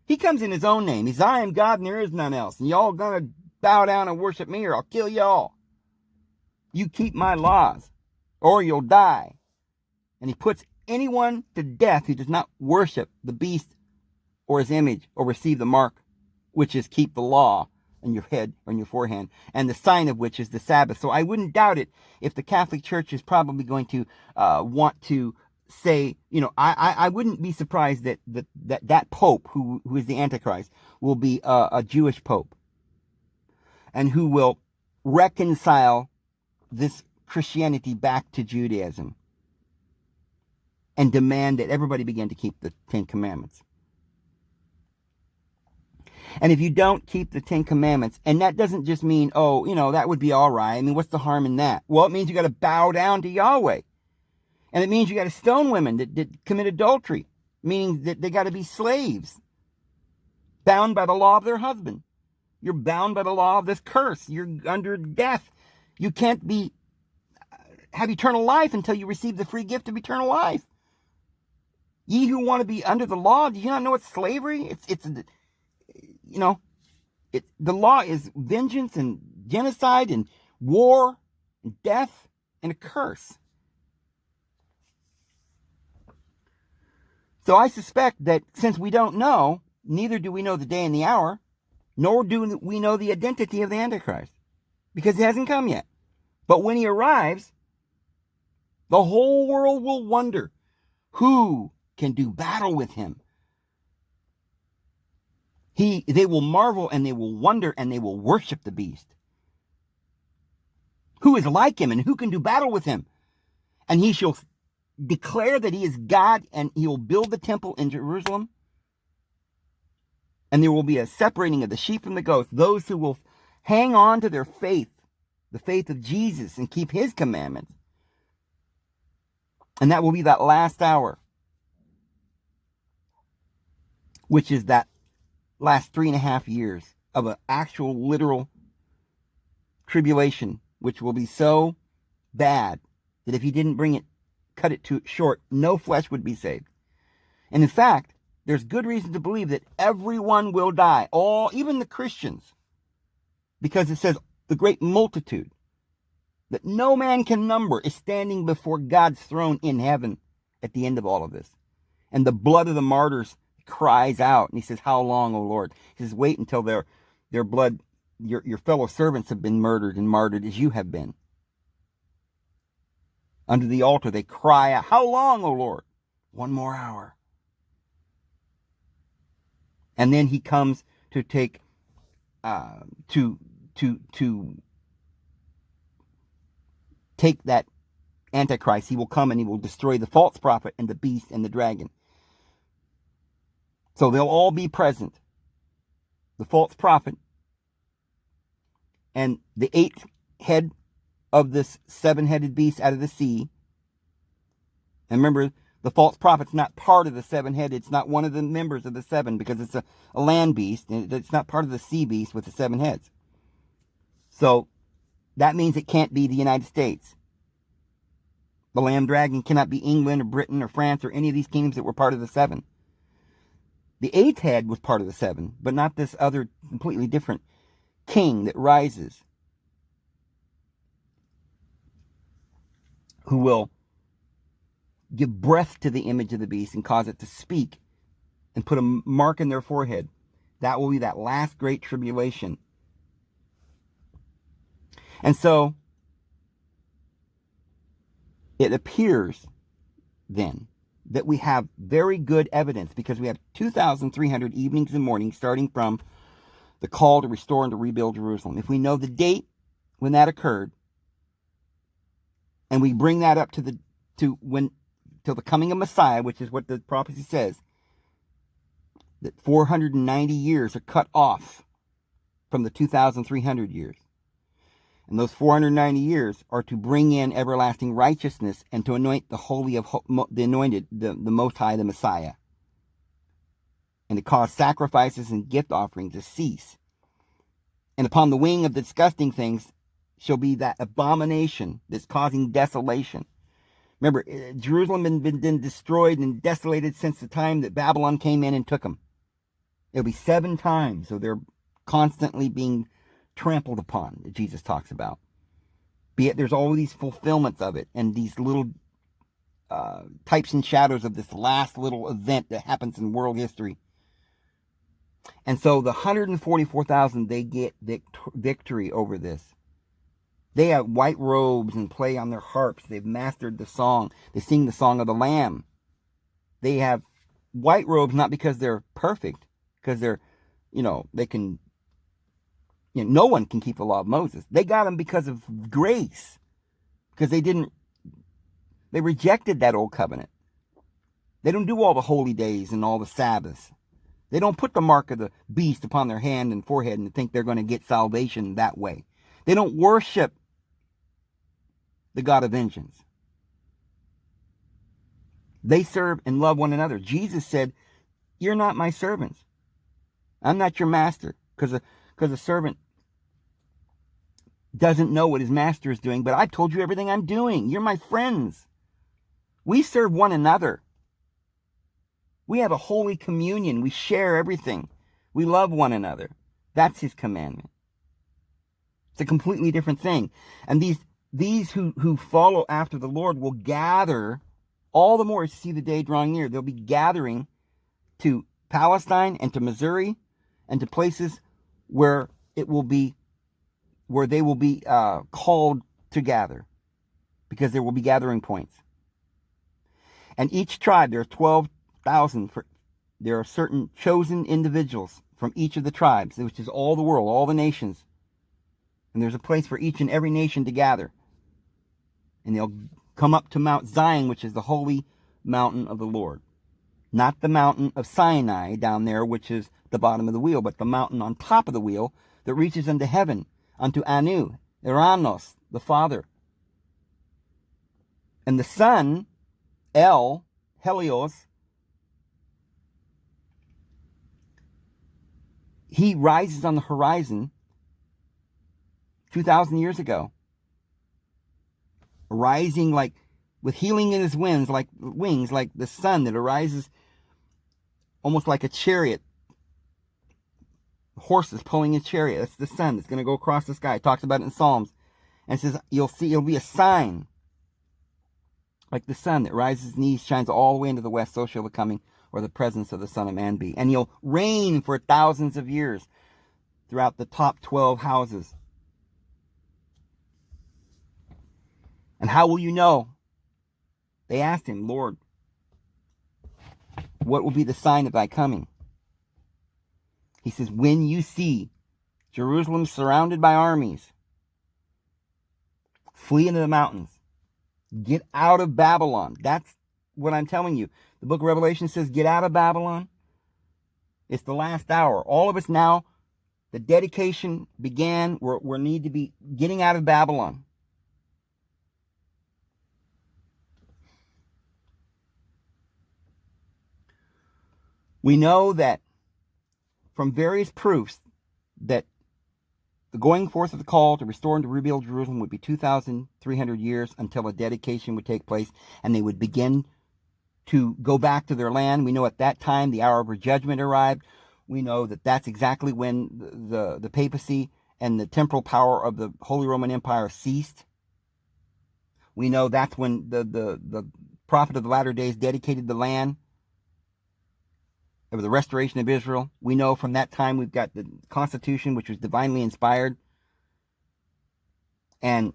He comes in his own name. He's, I am God and there is none else. And y'all gonna bow down and worship me, or I'll kill y'all. You keep my laws, or you'll die. And he puts anyone to death who does not worship the beast or his image, or receive the mark, which is keep the law on your head, on your forehead, and the sign of which is the Sabbath. So I wouldn't doubt it if the Catholic Church is probably going to want to say, I wouldn't be surprised that Pope, who is the Antichrist, will be a Jewish Pope, and who will reconcile this Christianity back to Judaism and demand that everybody begin to keep the Ten Commandments. And if you don't keep the Ten Commandments, and that doesn't just mean, that would be all right. I mean, what's the harm in that? Well, it means you got to bow down to Yahweh. And it means you got to stone women that commit adultery, meaning that they got to be slaves, bound by the law of their husband. You're bound by the law of this curse. You're under death. You can't have eternal life until you receive the free gift of eternal life. Ye who want to be under the law, do you not know it's slavery? The law is vengeance and genocide and war and death and a curse. So I suspect that since we don't know, neither do we know the day and the hour, nor do we know the identity of the Antichrist, because he hasn't come yet. But when he arrives, the whole world will wonder who can do battle with him. They will marvel and they will wonder and they will worship the beast. Who is like him and who can do battle with him? And he shall declare that he is God, and he will build the temple in Jerusalem. And there will be a separating of the sheep from the goats, those who will hang on to their faith, the faith of Jesus, and keep his commandments. And that will be that last hour, which is that last 3.5 years of an actual literal tribulation, which will be so bad that if you didn't cut it too short, no flesh would be saved. And in fact, there's good reason to believe that everyone will die, even the Christians, because it says the great multitude that no man can number is standing before God's throne in heaven at the end of all of this. And the blood of the martyrs cries out, and he says, how long, O Lord? He says, wait until their blood, your fellow servants have been murdered and martyred as you have been. Under the altar they cry out, how long, O Lord? One more hour. And then he comes to take take that Antichrist. He will come and he will destroy the false prophet and the beast and the dragon. So they'll all be present. The false prophet and the 8th head of this 7-headed beast out of the sea. And remember, the false prophet's not part of the 7-head. It's not one of the members of the 7, because it's a land beast. And it's not part of the sea beast with the 7 heads. So that means it can't be the United States. The lamb dragon cannot be England or Britain or France or any of these kingdoms that were part of the 7. The 8th head was part of the 7, but not this other completely different king that rises, who will give breath to the image of the beast and cause it to speak and put a mark in their forehead. That will be that last great tribulation. And so it appears then that we have very good evidence, because we have 2,300 evenings and mornings starting from the call to restore and to rebuild Jerusalem. If we know the date when that occurred, and we bring that up till the coming of Messiah, which is what the prophecy says, that 490 years are cut off from the 2,300 years. And those 490 years are to bring in everlasting righteousness and to anoint the holy of the anointed, the Most High, the Messiah. And to cause sacrifices and gift offerings to cease. And upon the wing of the disgusting things shall be that abomination that's causing desolation. Remember, Jerusalem has been destroyed and desolated since the time that Babylon came in and took them. It'll be 7 times, so they're constantly being trampled upon, that Jesus talks about. Be it there's all these fulfillments of it and these little types and shadows of this last little event that happens in world history. And so the 144,000, they get victory over this. They have white robes and play on their harps. They've mastered the song. They sing the song of the Lamb. They have white robes not because they're perfect, because they're, they can, no one can keep the law of Moses. They got them because of grace, because they rejected that old covenant. They don't do all the holy days and all the Sabbaths. They don't put the mark of the beast upon their hand and forehead and think they're going to get salvation that way. They don't worship the God of vengeance. They serve and love one another. Jesus said, "You're not my servants. I'm not your master," because a servant doesn't know what his master is doing, but I've told you everything I'm doing. You're my friends. We serve one another. We have a holy communion. We share everything. We love one another. That's his commandment. It's a completely different thing. And these who follow after the Lord will gather all the more as you see the day drawing near. They'll be gathering to Palestine and to Missouri and to places where they will be called to gather, because there will be gathering points. And each tribe, there are 12,000. There are certain chosen individuals from each of the tribes, which is all the world, all the nations. And there's a place for each and every nation to gather. And they'll come up to Mount Zion, which is the holy mountain of the Lord. Not the mountain of Sinai down there, which is the bottom of the wheel, but the mountain on top of the wheel that reaches unto heaven, unto Anu, Uranos, the Father. And the Son, Helios, he rises on the horizon 2,000 years ago, rising like with healing in his wings, like the sun that arises almost like a chariot. Horses pulling a chariot. That's the sun that's going to go across the sky. It talks about it in Psalms. And it says, you'll see, it'll be a sign like the sun that rises in the east, shines all the way into the west, so shall the coming or the presence of the Son of Man be. And you'll reign for thousands of years throughout the top 12 houses. And how will you know? They asked him, Lord, what will be the sign of thy coming? He says, when you see Jerusalem surrounded by armies, flee into the mountains. Get out of Babylon. That's what I'm telling you. The book of Revelation says, get out of Babylon. It's the last hour. All of us now, the dedication began. We need to be getting out of Babylon. We know that from various proofs that the going forth of the call to restore and to rebuild Jerusalem would be 2,300 years until a dedication would take place and they would begin to go back to their land. We know at that time the hour of her judgment arrived. We know that that's exactly when the papacy and the temporal power of the Holy Roman Empire ceased. We know that's when the prophet of the latter days dedicated the land of the restoration of Israel. We know from that time we've got the Constitution, which was divinely inspired, and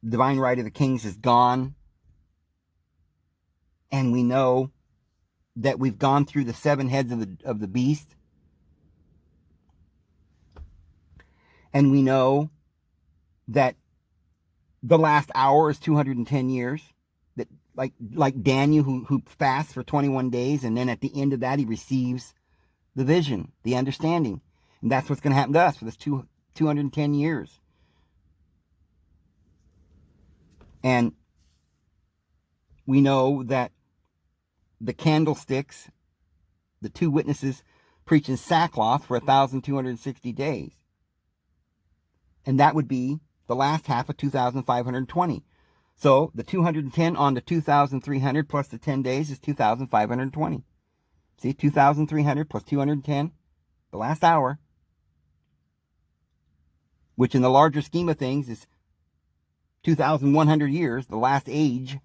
divine right of the kings is gone. And we know that we've gone through the 7 heads of the beast. And we know that the last hour is 210 years. That like Daniel who fasts for 21 days, and then at the end of that he receives the vision, the understanding. And that's what's going to happen to us for this 210 years. And we know that the candlesticks, the two witnesses preach in sackcloth for 1,260 days. And that would be the last half of 2,520. So the 210 on the 2,300 plus the 10 days is 2,520. See, 2,300 plus 210, the last hour, which in the larger scheme of things is 2,100 years, the last age.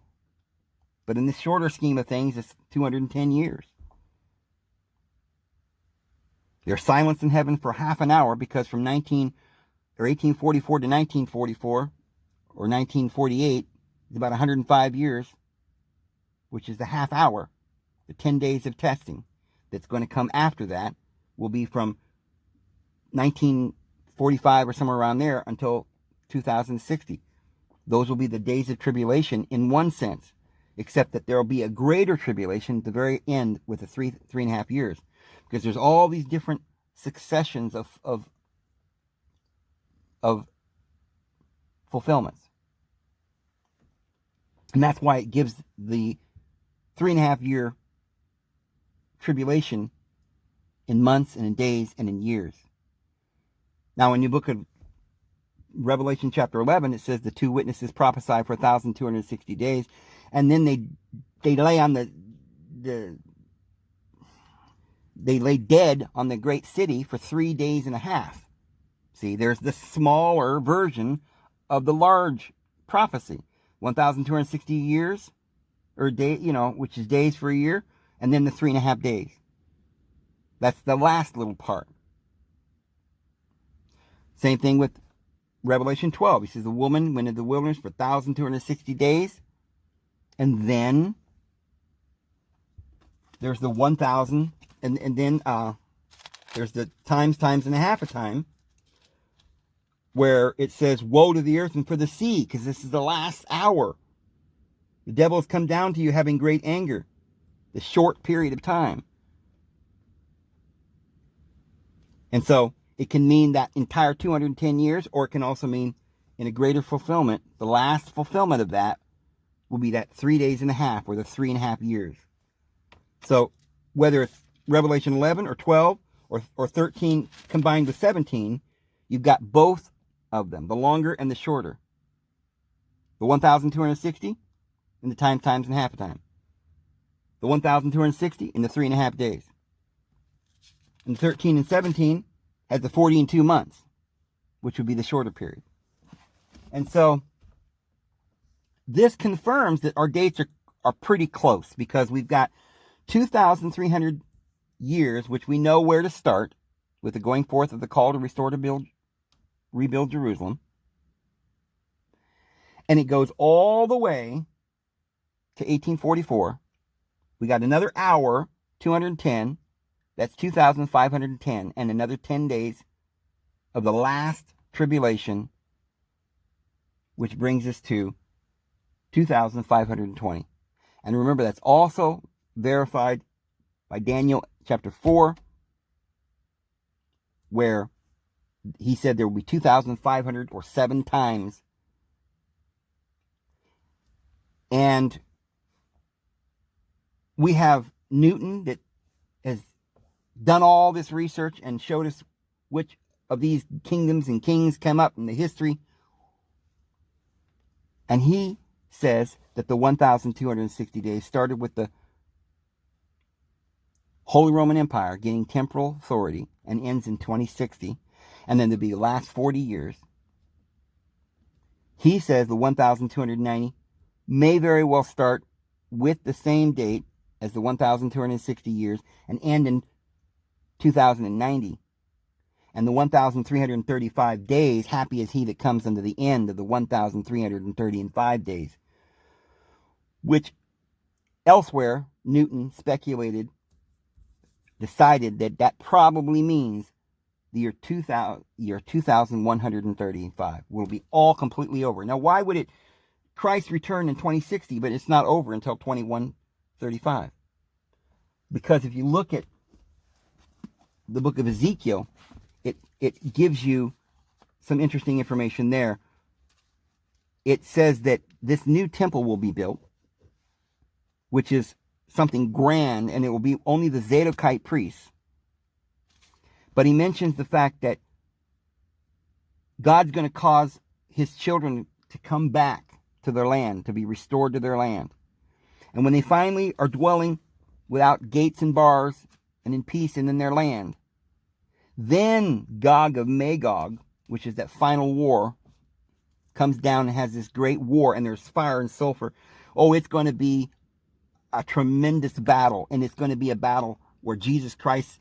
But in this shorter scheme of things, it's 210 years. There's silence in heaven for half an hour because from 1844 to 1944 or 1948 is about 105 years, which is the half hour. The 10 days of testing that's going to come after that will be from 1945 or somewhere around there until 2060. Those will be the days of tribulation in one sense, except that there will be a greater tribulation at the very end with the 3.5 years, because there's all these different successions of fulfillments. And that's why it gives the 3.5 year tribulation in months and in days and in years. Now, in the book of Revelation chapter 11, it says the two witnesses prophesy for 1,260 days, and then they lay on they lay dead on the great city for 3 days and a half. See, there's the smaller version of the large prophecy, 1,260 years, or day, which is days for a year, and then the 3.5 days. That's the last little part. Same thing with Revelation 12. He says the woman went into the wilderness for 1,260 days. And then there's the 1,000. And then there's the times and a half a time where it says, woe to the earth and for the sea, because this is the last hour. The devil has come down to you having great anger. The short period of time. And so it can mean that entire 210 years, or it can also mean in a greater fulfillment, the last fulfillment of that will be that 3 days and a half, or the 3.5 years. So whether it's Revelation 11 or 12 or 13 combined with 17, you've got both of them, the longer and the shorter. The 1,260 in the times and half a time. The 1,260 in the 3.5 days. And 13 and 17 has the 40 and 2 months, which would be the shorter period. And so this confirms that our dates are pretty close, because we've got 2,300 years, which we know where to start with the going forth of the call to restore, to rebuild Jerusalem. And it goes all the way to 1844. We got another hour, 210. That's 2,510, and another 10 days of the last tribulation, which brings us to 2,520. And remember, that's also verified by Daniel chapter 4, where he said there will be 2,500 or 7 times. And we have Newton that has done all this research and showed us which of these kingdoms and kings come up in the history. And he says that the 1,260 days started with the Holy Roman Empire gaining temporal authority and ends in 2060. And then there'll be the last 40 years. He says the 1,290 may very well start with the same date as the 1,260 years and end in 2,090. And the 1,335 days, happy is he that comes unto the end of the 1,335 days. Which elsewhere, Newton decided that probably means the year 2135 will be all completely over. Now, why would Christ return in 2060, but it's not over until 2135? Because if you look at the book of Ezekiel, it gives you some interesting information there. It says that this new temple will be built, which is something grand, and it will be only the Zadokite priests. But he mentions the fact that God's going to cause his children to come back to their land, to be restored to their land. And when they finally are dwelling without gates and bars and in peace and in their land, then Gog of Magog, which is that final war, comes down and has this great war, and there's fire and sulfur. Oh, it's going to be a tremendous battle, and it's going to be a battle where Jesus Christ,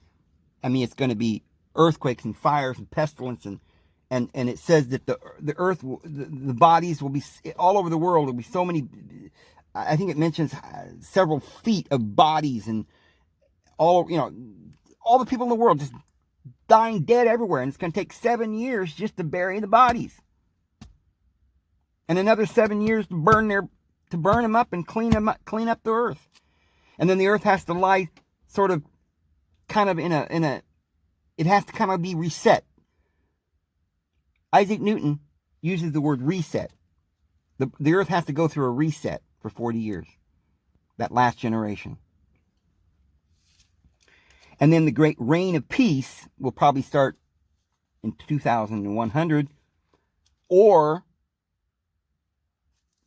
it's going to be earthquakes and fires and pestilence, and it says that the earth, the bodies will be all over the world. There'll be so many, I think it mentions several feet of bodies, and all the people in the world just dying dead everywhere, and it's going to take 7 years just to bury the bodies, and another 7 years to burn them up and clean up the earth. And then the earth has to lie sort of kind of it has to kind of be reset. Isaac Newton uses the word reset. The earth has to go through a reset for 40 years. That last generation. And then the great reign of peace will probably start in 2100, or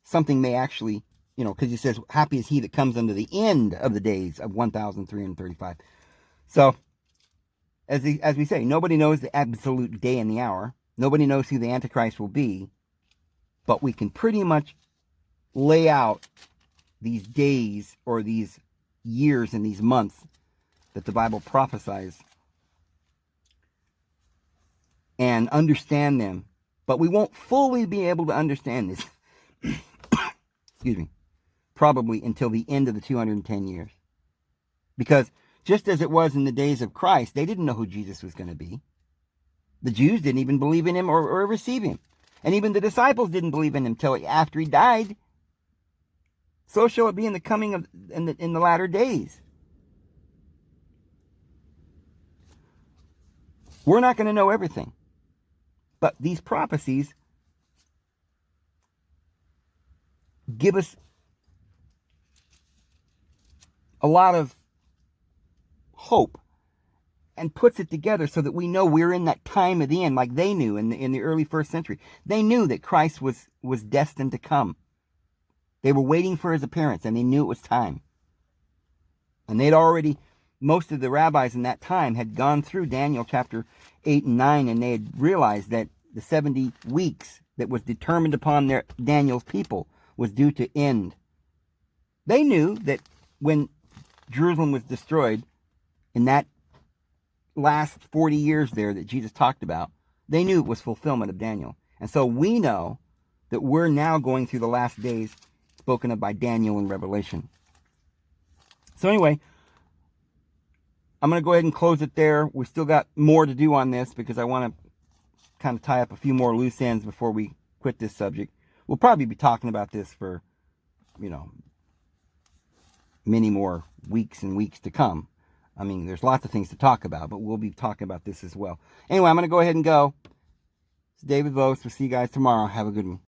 something may actually, because he says, happy is he that comes unto the end of the days of 1335. So, as we say, nobody knows the absolute day and the hour. Nobody knows who the Antichrist will be. But we can pretty much lay out these days or these years and these months that the Bible prophesies and understand them. But we won't fully be able to understand this, excuse me, probably until the end of the 210 years. Because just as it was in the days of Christ, they didn't know who Jesus was going to be. The Jews didn't even believe in him or receive him. And even the disciples didn't believe in him until after he died. So shall it be in the coming of in the latter days. We're not going to know everything. But these prophecies give us a lot of hope and puts it together so that we know we're in that time of the end, like they knew in the early first century. They knew that Christ was destined to come. They were waiting for his appearance, and they knew it was time. And they'd already, most of the rabbis in that time had gone through Daniel chapter 8 and 9, and they had realized that the 70 weeks that was determined upon Daniel's people was due to end. They knew that when Jerusalem was destroyed, in that last 40 years there that Jesus talked about, they knew it was fulfillment of Daniel. And so we know that we're now going through the last days spoken of by Daniel in Revelation. So anyway, I'm going to go ahead and close it there. We still got more to do on this because I want to kind of tie up a few more loose ends before we quit this subject. We'll probably be talking about this for, many more weeks and weeks to come. There's lots of things to talk about, but we'll be talking about this as well. Anyway, I'm going to go ahead and go. It's David Vos. We'll see you guys tomorrow. Have a good one.